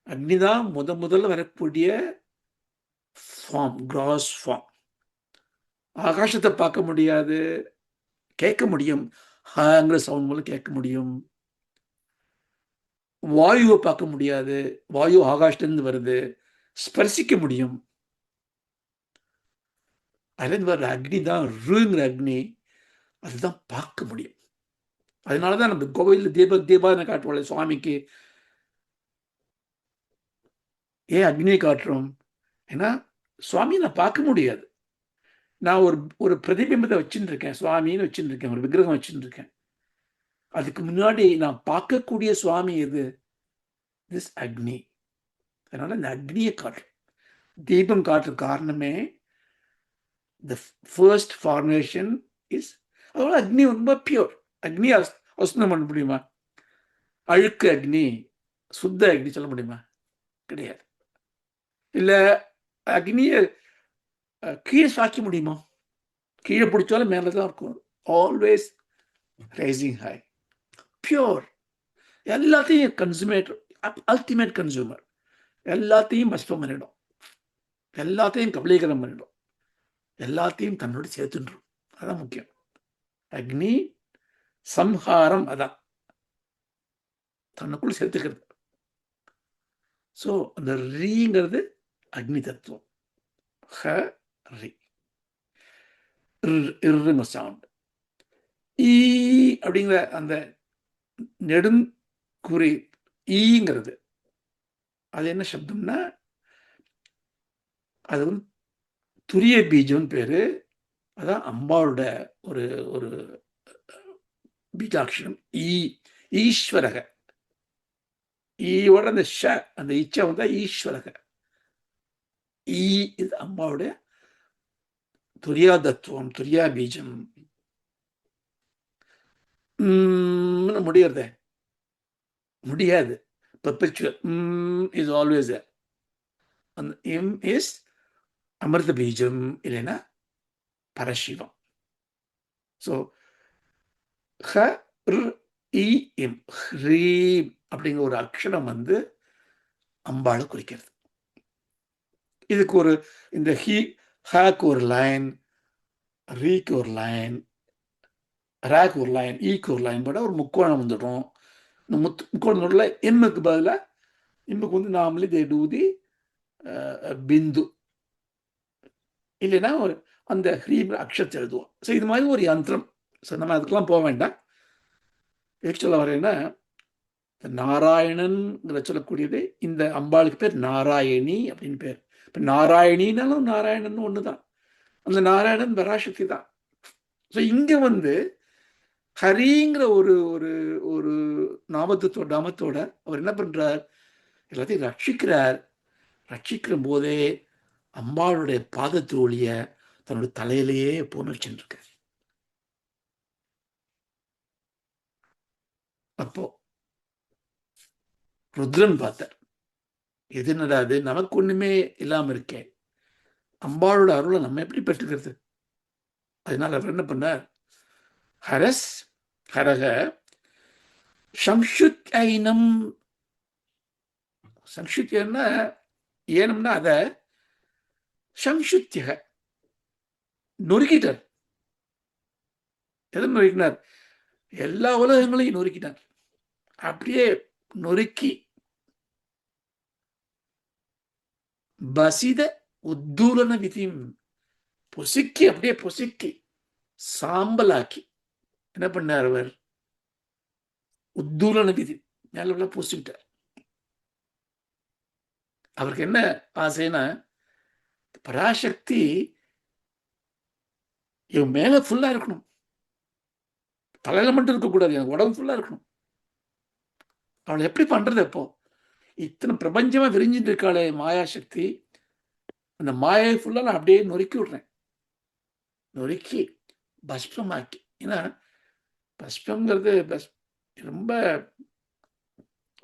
அக்னிதான் முதல்ல வரக்கூடிய ஃபார்ம், கிராஸ் ஃபார்ம். ஆகாசத்தை பார்க்க முடியாது, கேட்க முடியும். ஹங்கிற சவுண்ட் மூலம் கேட்க முடியும். வாயுவை பார்க்க முடியாது, வாயு ஆகாஷத்திலிருந்து வருது. ஸ்பர்சிக்க முடியும். அதுலேருந்து வர்ற அக்னி தான் ருங்கிற அக்னி, அதுதான் பார்க்க முடியும். அதனாலதான் நம்ம கோவிலில் தீபாவளி காட்டுவோம் சுவாமிக்கு. ஏன் அக்னியை காட்டுறோம்? ஏன்னா சுவாமியை நான் பார்க்க முடியாது. நான் ஒரு பிரதிபிம்பத்தை வச்சுட்டு இருக்கேன், சுவாமின்னு வச்சுட்டு இருக்கேன், ஒரு விக்கிரகம் வச்சுட்டு இருக்கேன். அதுக்கு முன்னாடி நான் பார்க்கக்கூடிய சுவாமி எது? திஸ் அக்னி. அதனால இந்த அக்னியை காட்டுறோம். தீபம் காட்டுற காரணமே the first formation is, அதோட அக்னி ரொம்ப பியூர். அக்னி அசுத்தம் பண்ண முடியுமா? அழுக்கு அக்னி, சுத்த அக்னி சொல்ல முடியுமா? கிடையாது. இல்ல அக்னியை கீழே சாய்க்க முடியுமா? கீழே பிடிச்சாலும் மேலதான் இருக்கும். Always rising high, pure. எல்லாத்தையும் கன்சூமேட்டர், அல்டிமேட் கன்சூமர். எல்லாத்தையும் பஸ்பம் பண்ணிடும், எல்லாத்தையும் கபலீகரம் பண்ணிடும், எல்லாத்தையும் தன்னோடு சேர்த்துன்றோம். அதான் முக்கியம். அக்னி சம்ஹாரம், அதான் தன்னுக்குள் சேர்த்துக்கிறது. ஸோ அந்த ரீங்கிறது அக்னி தத்துவம். ஹ ரி இருங்க சவுண்ட். ஈ அப்படிங்கிற அந்த நெடுங்குறி ஈங்கிறது அது என்ன சப்தம்னா, அது வந்து துரிய பீஜம் பேரு. அதான் அம்பாவோட ஒரு ஒரு பீஜாட்சரம் ஈ. ஈஸ்வரக, ஈயோட அந்த ஷ, அந்த இச்சை வந்தா ஈஸ்வரக. ஈ இது அம்பாவுடைய துரியா தத்துவம், துரியா பீஜம். முடியறதே முடியாது. Perpetual is always there. அந்த எம் இஸ் அமிர்த பீஜம், இல்லைன்னா பரசிவம். ஸோ ஹ இ எம், ஹ்ரீம் அப்படிங்கிற ஒரு அக்ஷரம் வந்து அம்பாளை குறிக்கிறது. இதுக்கு ஒரு இந்த ஹாக்கு ஒரு லைன், ரீக்கு ஒரு லைன், ராக்கு ஒரு லைன், ஈக்கு ஒரு லைன் போட ஒரு முக்கோணம் வந்துடும். இந்த முக்கோணத்துல எம்முக்கு பதிலாக எம்முக்கு வந்து நாமளே தே டூ தி பிந்து, இல்லைன்னா ஒரு அந்த ஹ்ரீம் அக்ஷரத்தை எழுதுவோம். ஸோ இது மாதிரி ஒரு யந்திரம். ஸோ நம்ம அதுக்கெல்லாம் போக வேண்டாம். எதுக்கு சொல்ல வரேன்னா, நாராயணன் சொல்லக்கூடியது இந்த அம்பாளுக்கு பேர் நாராயணி அப்படின்னு பேர். இப்போ நாராயணினாலும் நாராயணன் ஒன்று தான். அந்த நாராயணன் பராசக்தி தான். ஸோ இங்கே வந்து ஹரிங்கிற ஒரு ஒரு ஒரு நாமத்தோட அவர் என்ன பண்றார்? எல்லாத்தையும் ரட்சிக்கிறார். ரட்சிக்கிற போதே அம்பாளுடைய பாதத்தோழிய தன்னோட தலையிலேயே எப்போன்னு வச்சுருக்கார். அப்போ ருத்ரன் பார்த்தார், எது என்னடாது, நமக்கு ஒண்ணுமே இல்லாம இருக்கேன், அம்பாளோட அருளை நம்ம எப்படி பெற்றுக்கிறது? அதனால அவர் என்ன பண்ணார்? ஹரஸ் ஹரக சம்ஷுத் ஐனம். சம்ஷுத்தியன்னா ஏனம்னா அத சம்ஷுத்தியக நொறுக்கிட்டார். எதை நொறுக்கினார்? எல்லா உலகங்களையும் நொறுக்கிட்டார். அப்படியே நொறுக்கி பசித உத்தூலன விதியும் பொசுக்கி, அப்படியே பொசுக்கி சாம்பலாக்கி என்ன பண்ணார் அவர்? உத்தூலன விதி மேல பூசிக்கிட்டார். அவருக்கு என்ன ஆசைன்னா, பராசக்தி இவன் மேல ஃபுல்லா இருக்கணும், தலையில மட்டும் இருக்கக்கூடாது, எனக்கு உடம்பு ஃபுல்லா இருக்கணும். அவளை எப்படி பண்றது இப்போ? இத்தனை பிரபஞ்சமா விரிஞ்சிட்டு இருக்காளே மாயாசக்தி, அந்த மாயை ஃபுல்லா நான் அப்படியே நொறுக்கி விடுறேன். நொறுக்கி பஸ்பமாக்கி. ஏன்னா பஸ்பம்ங்கிறது ரொம்ப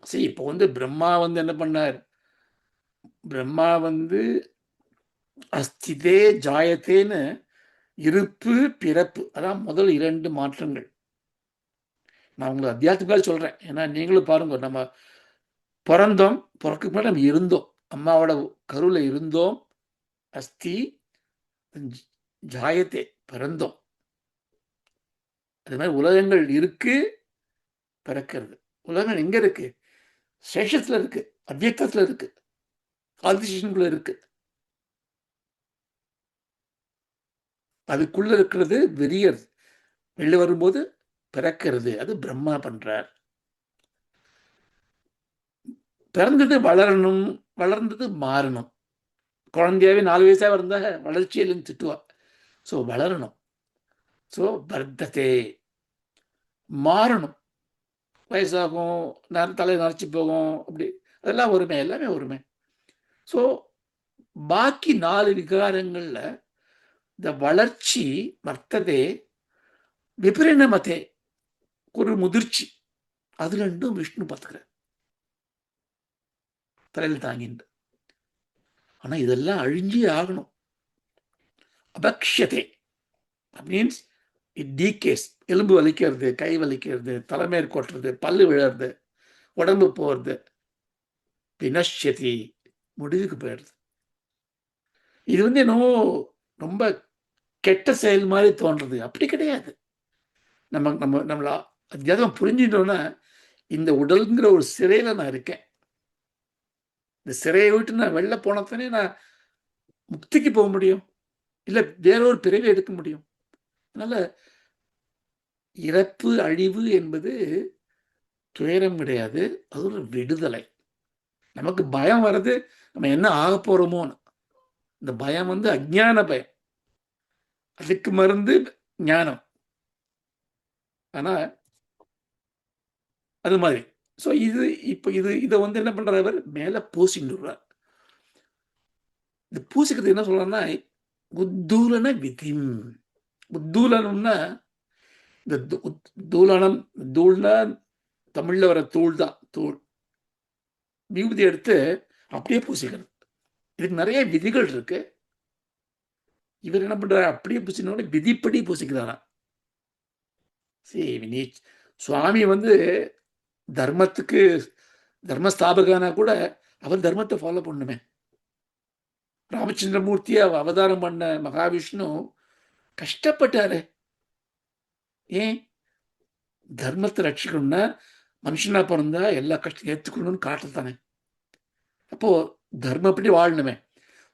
சரி. இப்போ வந்து பிரம்மா வந்து என்ன பண்ணார்? பிரம்மா வந்து அஸ்திதே ஜாயத்தேன்னு இருப்பு பிறப்பு, அதான் முதல் 2 மாற்றங்கள். நான் உங்களுக்கு அத்தியாத்மிகமாக சொல்றேன். ஏன்னா நீங்களும் பாருங்க, நம்ம பிறந்தோம், பிறக்க முன்னாடி நம்ம இருந்தோம், அம்மாவோட கருவில் இருந்தோம். அஸ்தி ஜாயத்தே, பிறந்தோம். அது மாதிரி உலகங்கள் இருக்கு, பிறக்கிறது. உலகங்கள் எங்க இருக்கு? சேஷத்துல இருக்கு, அவ்வியக்தத்துல இருக்கு, ஆதிசேஷனுக்குள்ள இருக்கு. அதுக்குள்ள இருக்கிறது வெறியர், வெளில வரும்போது பிறக்கிறது. அது பிரம்மா பண்றார். பிறந்தது வளரணும், வளர்ந்தது மாறணும். குழந்தையாவே 4 வயசாக இருந்தா வளர்ச்சியில்லைன்னு திட்டுவா. ஸோ வளரணும். ஸோ வர்த்ததே, மாறணும். வயசாகும், தலை நரைச்சி போகும், அப்படி அதெல்லாம் ஒருமை, எல்லாமே ஒருமை. ஸோ பாக்கி 4 விகாரங்கள்ல இந்த வளர்ச்சி வர்த்ததே விபரிணமத்தே, ஒரு முதிர்ச்சி. அது 2ம் விஷ்ணு பார்த்துக்கிறார், தலையில் தாங்கிண்டு. ஆனா இதெல்லாம் அழிஞ்சே ஆகணும். அபக்ஷதே மீன்ஸ் இட் டீகேஸ். எலும்பு வலிக்கிறது, கை வலிக்கிறது, தலைமையர் கொட்டுறது, பல்லு விழறது, உடம்பு போறது. வினஷ்யதி, முடிவுக்கு போயிடுது. இது வந்து என்னவோ ரொம்ப கெட்ட செயல் மாதிரி தோன்றது. அப்படி கிடையாது. நம்ம நம்ம நம்மள அத்தியாவசியம் புரிஞ்சிட்டோம்னா, இந்த உடல்ங்கிற ஒரு சிறையில நான் இருக்கேன். இந்த சிறையை விட்டு நான் வெளில போனதானே நான் முக்திக்கு போக முடியும், இல்லை வேறொரு பிறவி எடுக்க முடியும். அதனால இறப்பு அழிவு என்பது துயரம் கிடையாது, அது ஒரு விடுதலை. நமக்கு பயம் வர்றது நம்ம என்ன ஆக போறோமோன்னு. இந்த பயம் வந்து அஜ்ஞான பயம், அதுக்கு மருந்து ஞானம். ஆனா அது மாதிரி. ஸோ இது இப்போ இதை வந்து என்ன பண்றாரு அவர்? மேல பூசிடுறார். இது பூசிக்கிறது என்ன சொல்றாருன்னா, உத்தூலன விதிம். உத்தூலனம்னா இந்த தூலனம், தூள்னா தமிழ்ல வர தூள் தான், தூள். விபூதி எடுத்து அப்படியே பூசிக்கிறது. இதுக்கு நிறைய விதிகள் இருக்கு. இவர் என்ன பண்றாரு? அப்படியே பூசினோட விதிப்படி பூசிக்கிறாரா. சரி, நீ சுவாமி வந்து தர்மத்துக்கு தர்மஸ்தாபகானா கூட அவர் தர்மத்தை ஃபாலோ பண்ணுமே. ராமச்சந்திரமூர்த்தியை அவதாரம் பண்ண மகாவிஷ்ணு கஷ்டப்பட்டாரு. ஏன்? தர்மத்தை ரட்சிக்கணும்னா மனுஷனா பிறந்தா எல்லா கஷ்டம் ஏற்றுக்கணும்னு காட்டுறதானே. அப்போ தர்மம் எப்படி வாழணுமே.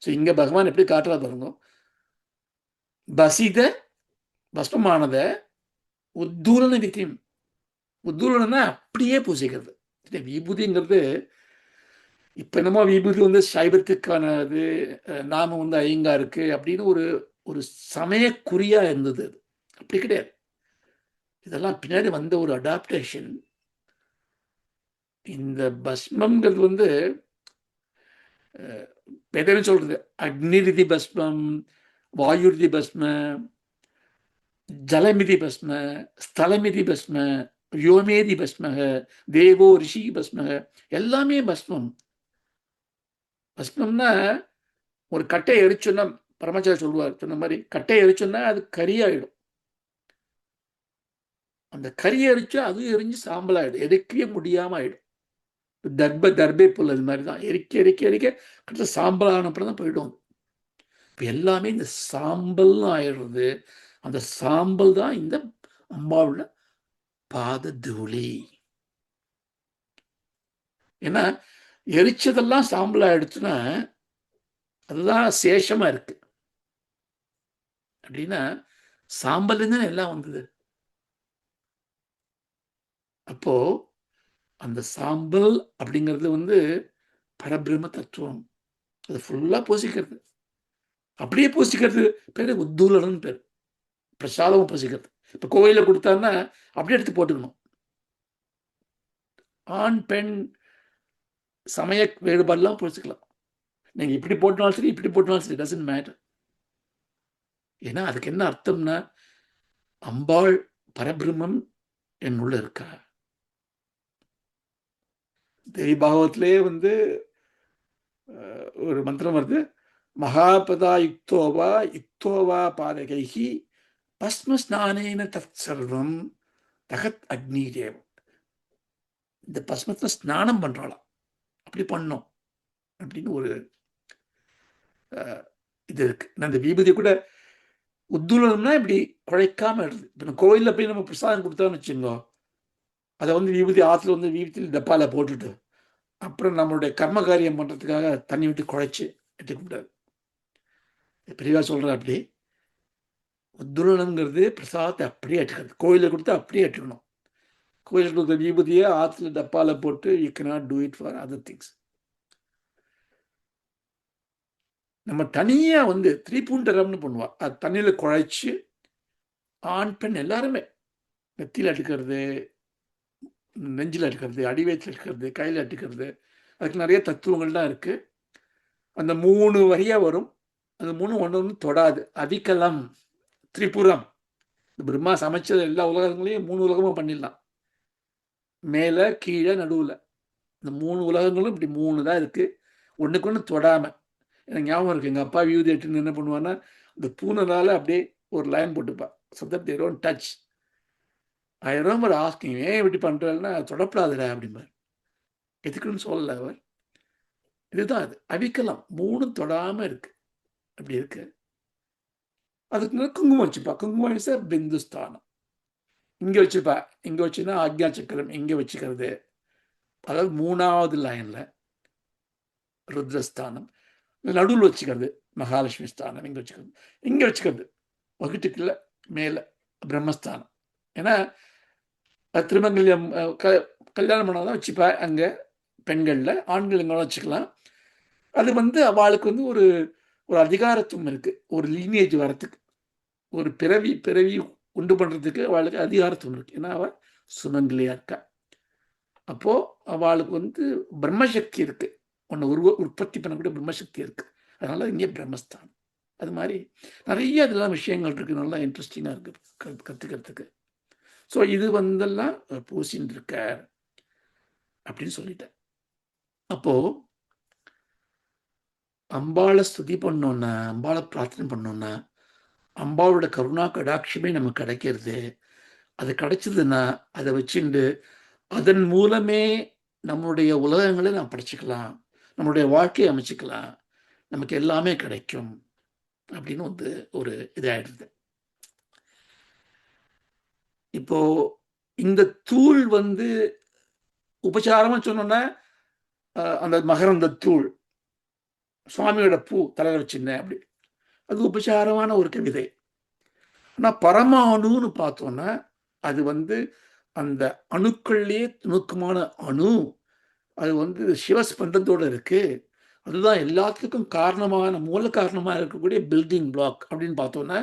ஸோ இங்க பகவான் எப்படி காட்டுறா பாருங்க. பசித பஸ்மமானத உத்தூலன விதியம். உத்தூலனா அப்படியே பூசிக்கிறது. விபூதிங்கிறது இப்ப என்னமோ விபூதி வந்து சைவத்துக்கானது, நாம வந்து ஐயங்காருக்கு அப்படின்னு ஒரு ஒரு சமயக்குறியா இருந்தது. அப்படி கிடையாது. இதெல்லாம் பின்னாடி வந்த ஒரு அடாப்டேஷன். இந்த பஸ்மம்ங்கிறது வந்து வேதம் சொல்றது, அக்னிரிதி பஸ்மம், வாயுரிதி பஸ்ம, ஜலமிதி பஸ்ம, ஸ்தலமிதி பஸ்ம, யோமேதி பஸ்மக, தேவோ ரிஷி பஸ்மக, எல்லாமே பஸ்மம். பஸ்மம்னா ஒரு கட்டையை எரிச்சோன்னா, பரமாச்சாரி சொல்லுவார் சொன்ன மாதிரி, கட்டையை எரிச்சோன்னா அது கரியாயிடும். அந்த கறி எரிச்சா அது எரிஞ்சு சாம்பல் ஆயிடும், எரிக்கவே முடியாம ஆயிடும். தர்பே புல் அது மாதிரி தான், எரிக்க எரிக்க எரிக்க கடைசியில் சாம்பல் ஆனப்பறம் தான் போயிடும். இப்போ எல்லாமே இந்த சாம்பல் ஆயிடுறது. அந்த சாம்பல் தான் இந்த அம்பாவோட பாத தூளி. ஏன்னா எரிச்சதெல்லாம் சாம்பல் ஆயிடுச்சுன்னா அதுதான் சேஷமா இருக்கு. அப்படின்னா சாம்பல் இருந்து எல்லாம் வந்தது. அப்போ அந்த சாம்பல் அப்படிங்கிறது வந்து பரபிரம்ம தத்துவம். அது ஃபுல்லா பூசிக்கிறது. அப்படியே பூசிக்கிறது பேரு உத்தூலனம் பேர். பிரசாதமும் பூசிக்கிறது. இப்போ கோயிலில் கொடுத்தாருன்னா அப்படியே எடுத்து போட்டுக்கணும். ஆண் பெண் சமய வேறுபாடுலாம் புரிச்சுக்கலாம். நீங்கள் இப்படி போட்டாலும் சரி, இப்படி போட்டாலும் சரி, டசன்ட் மேட்டர். ஏன்னா அதுக்கு என்ன அர்த்தம்னா, அம்பாள் பரபிரம்மம் என்னுள்ள இருக்கா. தேவி பாகவத்திலே வந்து ஒரு மந்திரம் வருது, மகாபதா யுக்தோவா யுக்தோவா பாதகைஹி பஸ்ம ஸ்நானேன தத் சர்வம் தகத் அக்னி தேவம். இந்த பஸ்மத்தை ஸ்நானம் பண்றாளாம், அப்படி பண்ணோம் அப்படின்னு ஒரு இது இருக்கு. அந்த விபூதி கூட உத்துலம்னா இப்படி குழைக்காம இருக்கு. இப்போ கோயிலில் போய் நம்ம பிரசாதம் கொடுத்தோம்னு வச்சுக்கோ, அதை வந்து விபூதி ஆற்றுல வந்து விபூதி டப்பாவில் போட்டுட்டு அப்புறம் நம்மளுடைய கர்ம காரியம் பண்ணுறதுக்காக தண்ணி விட்டு குழைச்சி எடுத்துக்கூடாது. பெரியவா சொல்கிற அப்படி உத்துலனங்கிறது பிரசாதத்தை அப்படியே எடுத்துக்கிறது. கோயிலில் கொடுத்து அப்படியே எடுத்துக்கணும். கோயிலில் கொடுத்த விபூதியை ஆற்றுல டப்பாவில் போட்டு you cannot do it for other things. நம்ம தனியாக வந்து திரிபூண்டரம்னு பண்ணுவா, அது தண்ணியில் குழைச்சி ஆண் பெண் எல்லாருமே நெத்தியில் அடிக்கிறது, நெஞ்சில் அடிக்கிறது, அடிவயத்தில் அடிக்கிறது, கையில் அடிக்கிறது, அதுக்கு நிறைய தத்துவங்கள்லாம் இருக்குது. அந்த 3 வரியாக வரும். அந்த 3 ஒன்று ஒன்று தொடாது. அவிக்கலம் திரிபுரம். பிரம்மா சமைச்சது எல்லா உலகங்களையும் 3 உலகமும் பண்ணிடலாம். மேலே கீழே நடுவில் இந்த 3 உலகங்களும் இப்படி 3 தான் இருக்குது, ஒன்றுக்கு ஒன்று தொடாமல். எனக்கு ஞாபகம் இருக்குது, எங்கள் அப்பா வியூதி எட்டுன்னு என்ன பண்ணுவான்னா, இந்த பூனைனால அப்படியே ஒரு லைன் போட்டுப்பா, so that they don't touch. I remember asking, ஏன் இப்படி பண்ணுறேன்னா தொடப்படாதுடா அப்படிம்பார். எதுக்குன்னு சொல்லலை அவர். இதுதான் அது அவிக்கலாம், 3 தொடாமல் இருக்கு, அப்படி இருக்கு. அதுக்கு குங்குமம் வச்சுப்பா. குங்குமம் இஸ் பிந்துஸ்தானம். இங்கே வச்சுப்பா, இங்கே வச்சுன்னா ஆக்ஞா சக்கரம் இங்கே வச்சுக்கிறது. அதாவது 3வது லைனில் ருத்ரஸ்தானம். நடுவில் வச்சுக்கிறது மகாலட்சுமி ஸ்தானம். இங்கே வச்சுக்கிறது, இங்கே வச்சுக்கிறது வகுட்டுக்குள்ள மேலே பிரம்மஸ்தானம். ஏன்னா திருமங்கல்யம் கல்யாணம் பண்ணாதான் வச்சுப்பா அங்கே பெண்களில். ஆண்கள் எங்கே வச்சுக்கலாம். அது வந்து அவளுக்கு வந்து ஒரு ஒரு அதிகாரத்துவம் இருக்குது, ஒரு லீனேஜ் வரத்துக்கு, ஒரு பிறவி உண்டு பண்ணுறதுக்கு அவளுக்கு அதிகாரத்துவம் இருக்குது. ஏன்னா அவள் சுமங்கலியாக இருக்கா. அப்போது அவளுக்கு வந்து பிரம்மசக்தி இருக்குது, ஒன்று உற்பத்தி பண்ணக்கூடிய பிரம்மசக்தி இருக்குது. அதனால் இங்கே பிரம்மஸ்தானம். அது மாதிரி நிறைய இதெல்லாம் விஷயங்கள் இருக்குது, நல்லா இன்ட்ரெஸ்டிங்காக இருக்குது கற்றுக்கிறதுக்கு. ஸோ இது வந்தெல்லாம் பூசின்னு இருக்க அப்படின்னு சொல்லிட்டேன். அப்போது அம்பாளை ஸ்துதி பண்ணோன்னா, அம்பாளை பிரார்த்தனை பண்ணோன்னா, அம்பாளோட கருணா கடாட்சமே நமக்கு கிடைக்கிறது. அது கிடைச்சதுன்னா அதை வச்சுண்டு அதன் மூலமே நம்மளுடைய உலகங்களை நாம் படைச்சிக்கலாம், நம்மளுடைய வாழ்க்கையை அமைச்சிக்கலாம், நமக்கு எல்லாமே கிடைக்கும் அப்படின்னு வந்து ஒரு இதாகிடுது. இப்போ இந்த தூள் வந்து உபச்சாரமாக சொன்னோன்னா, அந்த மகரந்த தூள் சுவாமியோட பூ தலையில் வச்சிருந்தேன் அப்படி, அது உபச்சாரமான ஒரு கவிதை. ஆனால் பரமாணுன்னு பார்த்தோன்னா அது வந்து அந்த அணுக்கள்லேயே நுணுக்கமான அணு. அது வந்து சிவஸ்பந்தத்தோடு இருக்குது. அதுதான் எல்லாத்துக்கும் காரணமான மூல காரணமாக இருக்கக்கூடிய பில்டிங் பிளாக் அப்படின்னு பார்த்தோன்னா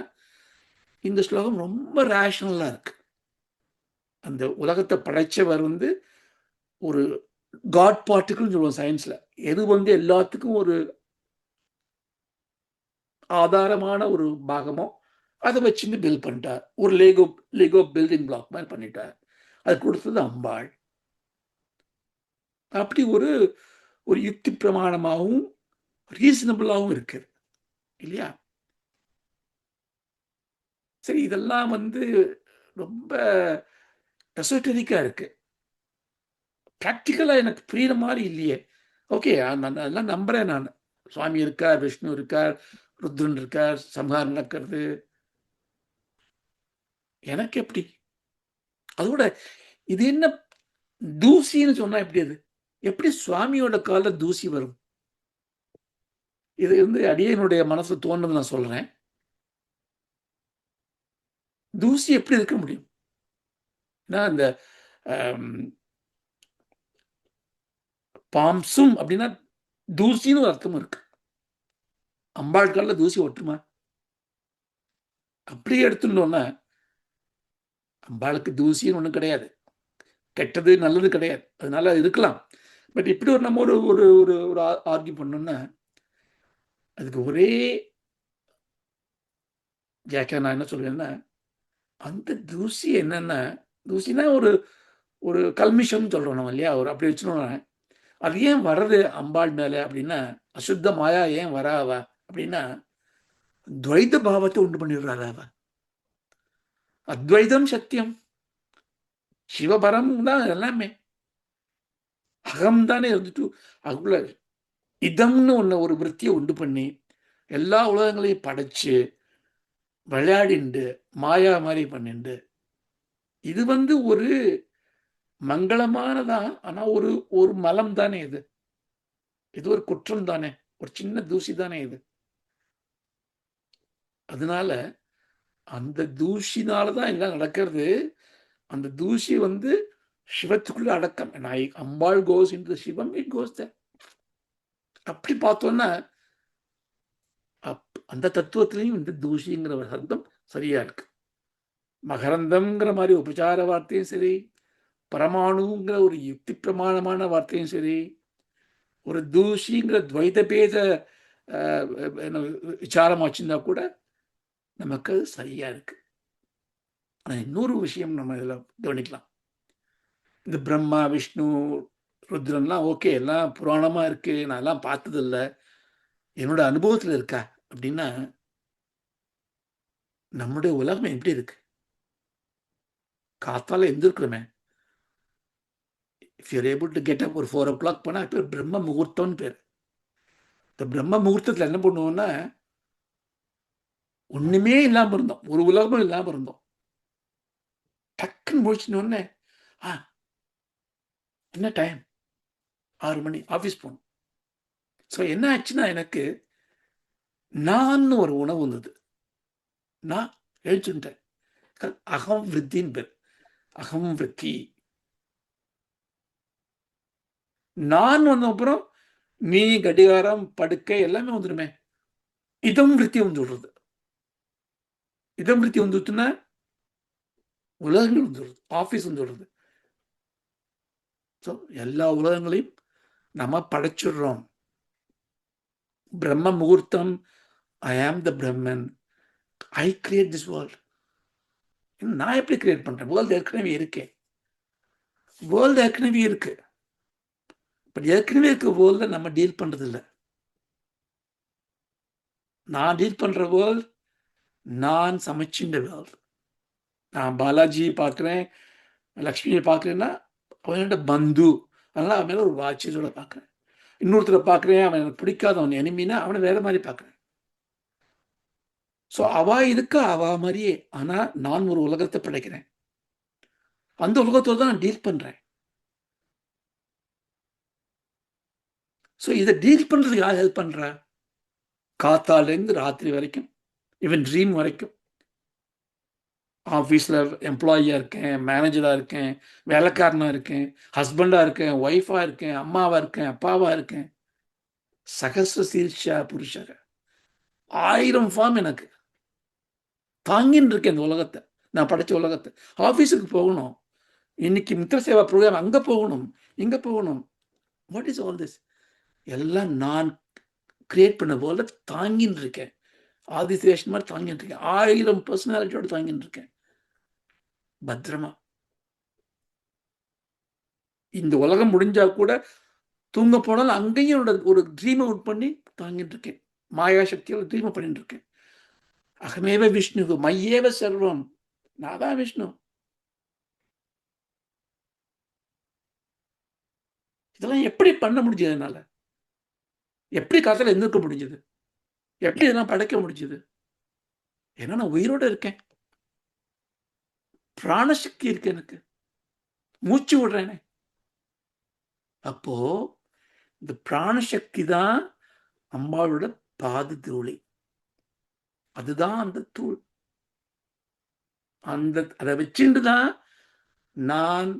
இந்த ஸ்லோகம் ரொம்ப ரேஷனலாக இருக்குது. அந்த உலகத்தை படைச்சவர் வந்து ஒரு காட் பார்ட்டிகல்னு சொல்லுவோம் சயின்ஸில். எது வந்து எல்லாத்துக்கும் ஒரு ஆதாரமான ஒரு பாகமோ அதை வச்சுட்டு பில்ட் பண்ணிட்டார். ஒரு லேகோ பில்டிங் பிளாக் மாதிரி பண்ணிட்டார். அது கொடுத்தது அம்பாள். அப்படி ஒரு ஒரு யுக்தி பிரமாணமாகவும் ரீசனபிளாகவும் இருக்குது இல்லையா? சரி, இதெல்லாம் வந்து ரொம்ப எசோட்டரிக்காக இருக்கு, ப்ராக்டிக்கலாக எனக்கு புரியுற மாதிரி இல்லையே. ஓகே, நான் அதெல்லாம் நம்புகிறேன். நான் சுவாமி இருக்கார், விஷ்ணு இருக்கார், ருத்ரன் இருக்கார், சம்ஹாரம் நடக்கிறது. எனக்கு எப்படி அதோட இது என்ன தூசின்னு சொன்னா எப்படி? அது எப்படி சுவாமியோட கால தூசி வரும்? இது வந்து அடியனுடைய மனசு தோணுது, நான் சொல்றேன். தூசி எப்படி இருக்க முடியும்? இந்த பாம்சும் அப்படின்னா தூசின்னு ஒரு அர்த்தம் இருக்கு. அம்பாள் காலில் தூசி ஒட்டுமா? அப்படியே எடுத்துட்டோம்னா அம்பாளுக்கு தூசின்னு ஒன்றும் கிடையாது, கெட்டது நல்லது கிடையாது, அதனால இருக்கலாம். பட் இப்படி ஒரு நம்ம ஒரு ஒரு ஒரு ஒரு ஆர்கியூ பண்ணோம்னா அதுக்கு ஒரே வியாக்கியானம் நான் என்ன சொல்வேன்னா, அந்த தூசி என்னன்னா, தூசினா ஒரு ஒரு கல்மிஷம் சொல்றோம் நம்ம இல்லையா, ஒரு அப்படி வச்சுனோம்னா அது ஏன் வர்றது அம்பாள் மேல அப்படின்னா, அசுத்த மாயா ஏன் வரா அவ அப்படின்னா, துவைத பாவத்தை உண்டு பண்ணிடுறாரு அவ. அத்வைதம் சத்தியம், சிவபரம் தான் எல்லாமே, அகம் தானே இருந்துட்டு அதுக்குள்ள இதம்னு ஒன்று ஒரு விற்த்தியை உண்டு பண்ணி எல்லா உலகங்களையும் படைச்சு விளையாடிண்டு மாயா மாதிரி பண்ணிண்டு, இது ஒரு மங்களமானதான். ஆனா ஒரு ஒரு மலம் தானே இது, இது ஒரு குற்றம் தானே, ஒரு சின்ன தூசி தானே இது. அதனால அந்த தூசினாலதான் எல்லாம் நடக்கிறது. அந்த தூசி சிவத்துக்குள்ள அடக்கம். அம்பாள் கோஸ் இன் சிவம், இட் கோஸ் தேர். அப்படி பார்த்தோம்னா அந்த தத்துவத்திலையும் இந்த தூசிங்கிற ஒரு சப்தம் சரியா இருக்கு. மகரந்தம்ங்கிற மாதிரி உபச்சார வார்த்தையும் சரி, பரமாணுங்கிற ஒரு யுக்தி பிரமாணமான வார்த்தையும் சரி, ஒரு தூசிங்கிற துவைத பேத விசாரம் வச்சிருந்தா கூட நமக்கு அது சரியா இருக்கு. ஆனா இன்னொரு விஷயம் நம்ம இதுல கவனிக்கலாம். இந்த பிரம்மா விஷ்ணு ருத்ரன்லாம் ஓகே, எல்லாம் புராணமா இருக்கு, நான் எல்லாம் பார்த்தது இல்லை, என்னோட அனுபவத்தில் இருக்கா அப்படின்னா, நம்முடைய உலகம் எப்படி இருக்கு? காத்தால எந்திருக்கிறோமே, if you're able to get up ஒரு 4 o'clock போனா பேர் பிரம்ம முகூர்த்தம்னு பேர். இந்த பிரம்ம முகூர்த்தத்தில் என்ன பண்ணுவோம்னா, ஒண்ணுமே இல்லாம இருந்தோம், ஒரு உலகமும் இல்லாம இருந்தோம். டக்குன்னு முடிச்சினோடனே என்ன டைம், 6 மணி, ஆஃபீஸ் போகணும். ஸோ என்ன ஆச்சுன்னா, எனக்கு நான் ஒரு உணவு வந்தது. நான் எழுச்சுட்டேன். அகம் விருத்தின் பேர், அகம் விருத்தி. நான் வந்த அப்புறம் நீ கடிகாரம் படுக்கை எல்லாமே வந்துடுமே. இதம் விருத்தி வந்துடுறது. இதம் விருத்தி வந்துட்டுன்னா உலகங்கள் வந்துடுறது, ஆஃபீஸ் வந்துடுறது. ஸோ எல்லா உலகங்களையும் நம்ம படைச்சிடுறோம். பிரம்ம முகூர்த்தம், ஐ ஆம் த பிரம்மன், ஐ கிரியேட் திஸ் வேர்ல்ட். நான் எப்படி கிரியேட் பண்றேன்? வேர்ல்டு ஏற்கனவே இருக்கேன், வேர்ல்டு ஏற்கனவே இருக்கு. பட் ஏற்கனவே இருக்க வேர்ல்ட நம்ம டீல் பண்றது இல்லை. நான் டீல் பண்ற வேர்ல்ட் நான் சமைச்சின்ற வேர்ல்ட். நான் பாலாஜி பார்க்குறேன், லக்ஷ்மியை பார்க்குறேன்னா அவனோட பந்து, அதனால அவன் மேல ஒரு வாட்சியத்தோட பார்க்குறேன். இன்னொருத்தரை பார்க்குறேன், அவன் எனக்கு பிடிக்காத, அவன் எனிமினா அவனை வேற மாதிரி பார்க்குறேன். ஸோ அவா இருக்கா அவா மாதிரியே, ஆனா நான் ஒரு உலகத்தை படைக்கிறேன், அந்த உலகத்தோட தான் நான் டீல் பண்றேன். ஸோ இதை டீல் பண்றதுக்கு யார் ஹெல்ப் பண்றா? காத்தாலேருந்து ராத்திரி வரைக்கும், ஈவன் ட்ரீம் வரைக்கும். ஆஃபீஸில் எம்ப்ளாயியாக இருக்கேன், மேனேஜராக இருக்கேன், வேலைக்காரனாக இருக்கேன், ஹஸ்பண்டாக இருக்கேன், ஒய்ஃபாக இருக்கேன், அம்மாவாக இருக்கேன், அப்பாவாக இருக்கேன். சகஸ்ர சீர்ஷா புருஷக 1000 ஃபார்ம் எனக்கு தாங்கின்னு இருக்கேன். இந்த உலகத்தை, நான் படைச்ச உலகத்தை. ஆஃபீஸுக்கு போகணும், இன்னைக்கு மித்திர சேவா ப்ரோக்ராம், அங்கே போகணும், இங்கே போகணும். What is all this? எல்லாம் நான் கிரியேட் பண்ண போல தாங்கின்னு இருக்கேன். ஆதிசேஷன் மாதிரி தாங்கிட்டு இருக்கேன், 1000 பர்சனாலிட்டியோட தாங்கிட்டு இருக்கேன் பத்திரமா. இந்த உலகம் முடிஞ்சா கூட தூங்க போனாலும் அங்கேயும் ஒரு ட்ரீம் அவுட் பண்ணி தாங்கிட்டு இருக்கேன். மாயா சக்தியோட ட்ரீம் பண்ணிட்டு இருக்கேன். அகமேவ விஷ்ணு மையேவ சர்வம், நான் தான் விஷ்ணு. இதெல்லாம் எப்படி பண்ண முடிஞ்சது என்னால? எப்படி காலத்தில் எந்திருக்க முடிஞ்சது? எப்படி இதெல்லாம் படைக்க முடிஞ்சது? ஏன்னா நான் உயிரோட இருக்கேன், பிராணசக்தி இருக்கு எனக்கு, மூச்சு விடுறேனே. அப்போ இந்த பிராணசக்தி தான் அம்பாளோட பாத தூளி, அதுதான் அந்த தூள். அதை வச்சுட்டு தான் நான்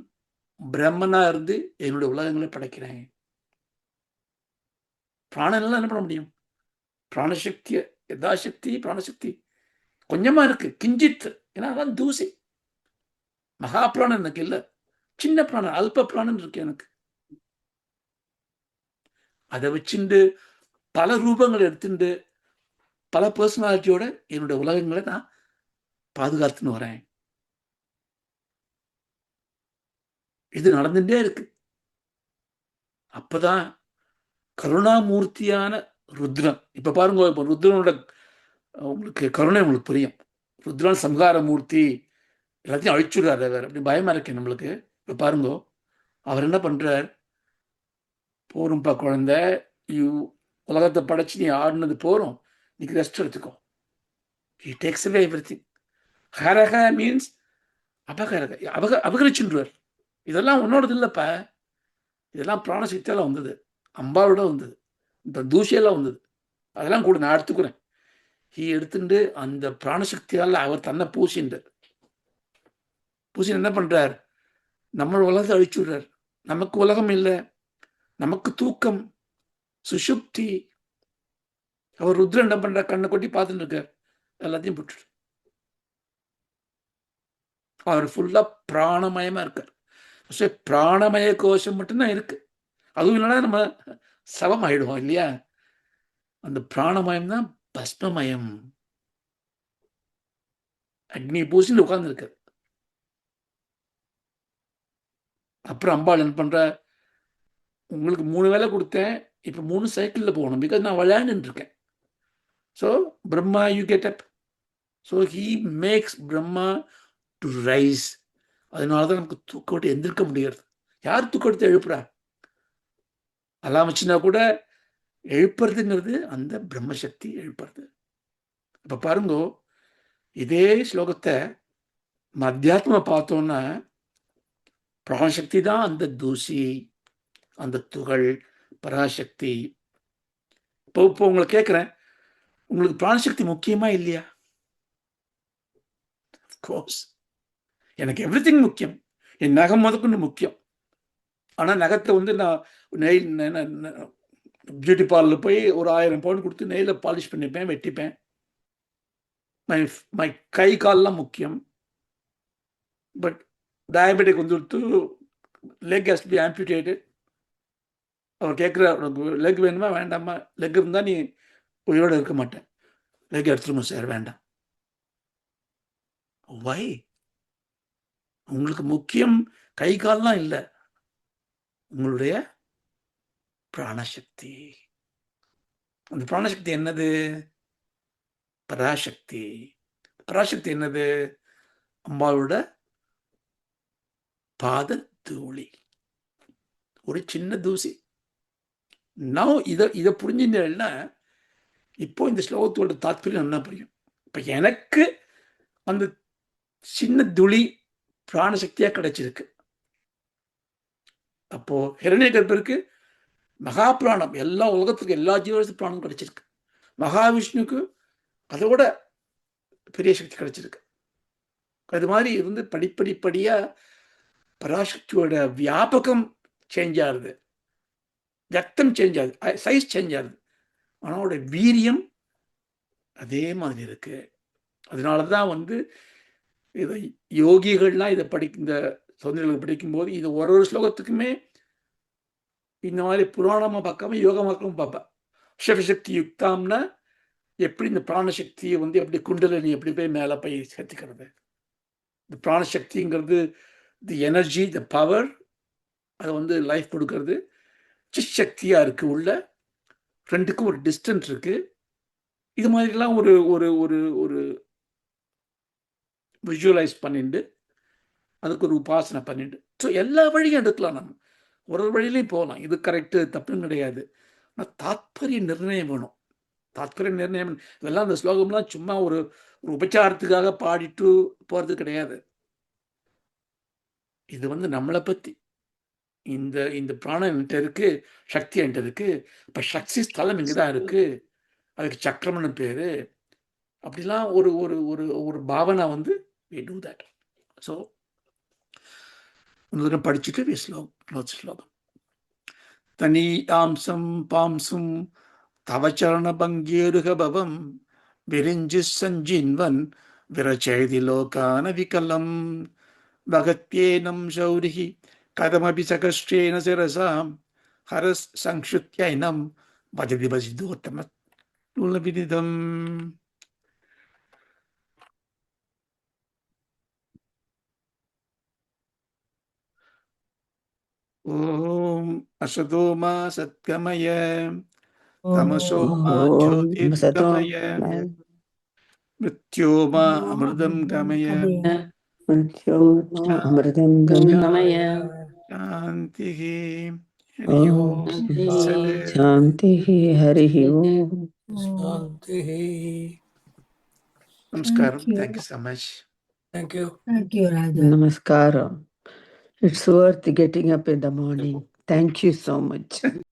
பிரம்மனா இருந்து என்னுடைய உலகங்களை படைக்கிறேன். பிராணன் என்ன பண்ண முடியும்? பிராணசக்தி, யதாசக்தி பிராணசக்தி கொஞ்சமா இருக்கு, கிஞ்சித். ஏன்னா அதான் தூசி. மகா பிராணன் எனக்கு இல்லை, சின்ன பிராணன், அல்ப பிராணன் இருக்கு எனக்கு. அதை வச்சுண்டு பல ரூபங்கள் எடுத்துட்டு பல பர்சனாலிட்டியோட என்னுடைய உலகங்களை நான் பாதுகாத்துன்னு வரேன். இது நடந்துட்டே இருக்கு. அப்பதான் கருணாமூர்த்தியான ருத்ரன், இப்ப பாருங்க, இப்ப ருத்ரனோட உங்களுக்கு கருணை உங்களுக்கு புரியும். ருத்ரன் சம்ஹார மூர்த்தி, எல்லாத்தையும் அழிச்சுடுறாரு. வேற அப்படி பயமா இருக்கு நம்மளுக்கு. இப்ப பாருங்க, அவர் என்ன பண்றார், போரும்பா குழந்தை, உலகத்தை படைச்சு நீ ஆடினது போறோம், நீ ரெஸ்ட் எடுத்துக்கோ. He takes away everything. ஹரஹ மீன்ஸ் அபகரக, அபகரிச்சுன்றார். இதெல்லாம் உன்னோடது இல்லப்பா, இதெல்லாம் பிராணசக்தியால வந்தது, அம்பாவோட வந்தது, இந்த தூசியெல்லாம் வந்தது, அதெல்லாம் கூட நான் எடுத்துக்கிறேன். எடுத்துட்டு அந்த பிராணசக்தியால் அவர் தன்னை பூசின்றார். பூசி என்ன பண்றார், நம்ம உலகத்தை அழிச்சு விடுறார். நமக்கு உலகம் இல்லை, நமக்கு தூக்கம், சுஷுப்தி. அவர் ருத்ரன் என்ன பண்றார், கண்ணை கொட்டி பார்த்துட்டு இருக்கார், எல்லாத்தையும் போட்டு. அவர் ஃபுல்லா பிராணமயமா இருக்கார். பிராணமய கோஷம் மட்டும்தான் இருக்கு. அதுவும் இல்லைன்னா நம்ம சவம் ஆயிடுவோம் இல்லையா. அந்த பிராணமயம் தான் பஸ்மமயம். அக்னி பூசின்னு உட்கார்ந்து இருக்காரு. அப்புறம் அம்பாள் என்ன பண்ற, உங்களுக்கு 3 வேலை கொடுத்தேன், இப்ப 3 சைக்கிள்ல போகணும், பிகாஸ் நான் விளையாண்டுட்டு இருக்கேன். So Brahma you get up. So he maths Brahma to rice. அதனாலதான் நமக்கு தூக்கம் விட்டு எந்திருக்க முடியாது. யார் தூக்கம் எடுத்து எழுப்புறா, அலாம் வச்சுனா கூட எழுப்புறதுங்கிறது அந்த பிரம்மசக்தி எழுப்புறது. இப்ப பாருங்க, இதே ஸ்லோகத்தை மத்தியாத்மா பார்த்தோம்னா பிராணசக்தி தான் அந்த தூசி, அந்த துகள், பராசக்தி. இப்போ உங்களை கேட்கிறேன், உங்களுக்கு பிராணசக்தி முக்கியமா இல்லையா? கோர்ஸ் எனக்கு எவ்ரிதிங் முக்கியம், என் நகம் முதற்கொண்டு முக்கியம். ஆனா நகத்தை நான் நெயில் பியூட்டி பார்லர் போய் ஒரு 1000 பவுன் கொடுத்து நெயில பாலிஷ் பண்ணிப்பேன், வெட்டிப்பேன். மை கை கால்லாம் முக்கியம். பட் டயபெட்டிக் வந்துடுத்து, லெக் ஹஸ் பி ஆம்பியூட்டேட்டட். அவர் கேட்குற, லெக் வேணுமா வேண்டாமா, லெக் இருந்தால் நீ உயிரோடு இருக்க மாட்டேன், லெக் எடுத்துருமா சார், வேண்டாம். வை? உங்களுக்கு முக்கியம் கை கால்லாம் இல்லை, உங்களுடைய பிராணசக்தி. அந்த பிராணசக்தி என்னது, பராசக்தி. பராசக்தி என்னது, அம்பாவோட பாத தூளி, ஒரு சின்ன தூசி. நான் இதை புரிஞ்சுட்டேன்னா இப்போ இந்த ஸ்லோகத்தோட தாத்பரியம் என்ன புரியும். இப்ப எனக்கு அந்த சின்ன துளி பிராணசக்தியா கிடைச்சிருக்கு. அப்போ ஹிரண்ய கர்ப்பருக்கு மகா பிராணம், எல்லா உலகத்துக்கு எல்லா ஜீவனத்துக்கு பிராணம் கிடைச்சிருக்கு. மகாவிஷ்ணுக்கு அதோட பெரிய சக்தி கிடைச்சிருக்கு. அது மாதிரி இருந்து படிப்படிப்படியா பராசக்தியோட வியாபகம் சேஞ்ச் ஆகுது, ரத்தம் சேஞ்ச் ஆகுது, சைஸ் சேஞ்ச் ஆகுது. ஆனால் வீரியம் அதே மாதிரி இருக்கு. அதனாலதான் இதை யோகிகள்லாம் இதை இந்த சௌந்தர்யம் படிக்கும்போது இது ஒரு ஸ்லோகத்துக்குமே இந்த மாதிரி புராணமா பார்க்காம யோகமாக்கவும் பார்ப்பேன். சிவசக்தி யுக்தாம்னா எப்படி இந்த பிராணசக்தியை எப்படி குண்டலினி எப்படி போய் மேலே போய் சேர்த்துக்கிறது. இந்த பிராணசக்திங்கிறது தி எனர்ஜி, த பவர், அதை லைஃப் கொடுக்கறது. சிசக்தியா இருக்கு உள்ள, ரெண்டுக்கும் ஒரு டிஸ்டன்ஸ் இருக்கு. இது மாதிரிலாம் ஒரு ஒரு ஒரு ஒரு விஷுவலைஸ் பண்ணிட்டு அதுக்கு ஒரு உபாசனை பண்ணிட்டு, ஸோ எல்லா வழியும் எடுக்கலாம். நம்ம ஒரு வழியிலையும் போகலாம், இது கரெக்டு தப்புன்னு கிடையாது. ஆனால் தாத்பரிய நிர்ணயம் வேணும். தாத்பரிய நிர்ணயம் இதெல்லாம் அந்த ஸ்லோகம்லாம் சும்மா ஒரு உபச்சாரத்துக்காக பாடிட்டு போகிறது கிடையாது. இது நம்மளை பற்றி, இந்த இந்த பிராணம் என்கிட்ட இருக்கு, சக்தி என்கிட்ட இருக்கு. இப்போ சக்தி ஸ்தலம் இங்கே தான் இருக்கு, அதுக்கு சக்கரம்னு பேர். அப்படிலாம் ஒரு ஒரு ஒரு ஒரு பாவனை we do that. ஸோ இன்னொரு படிச்சுட்டு ஸ்லோகம். தனீயாம்சம் பாம்சும் தவச்சரண பங்கேருக பவம் விரிஞ்சு சஞ்சின்வன் விரச்செய்தி லோகான விகலம் भगत्येनं शौरिः कथमपि सकष्टेन शिरसां हरः संक्षुत्यैनं भजति भजितोत्तमविदितम्। ॐ असतो मा सत्गमय तमसो मा ज्योतिर्गमय मृत्यो मा अमृतं गमय अमृतं गमय। शान्तिः। हरि ॐ ओम् तत्सत्। शान्तिः हरिः ओम्। शान्तिः। नमस्कारं. Thank you so much. Thank you. Thank you, Raja. Namaskaram. It's worth getting up in the morning. Thank you so much.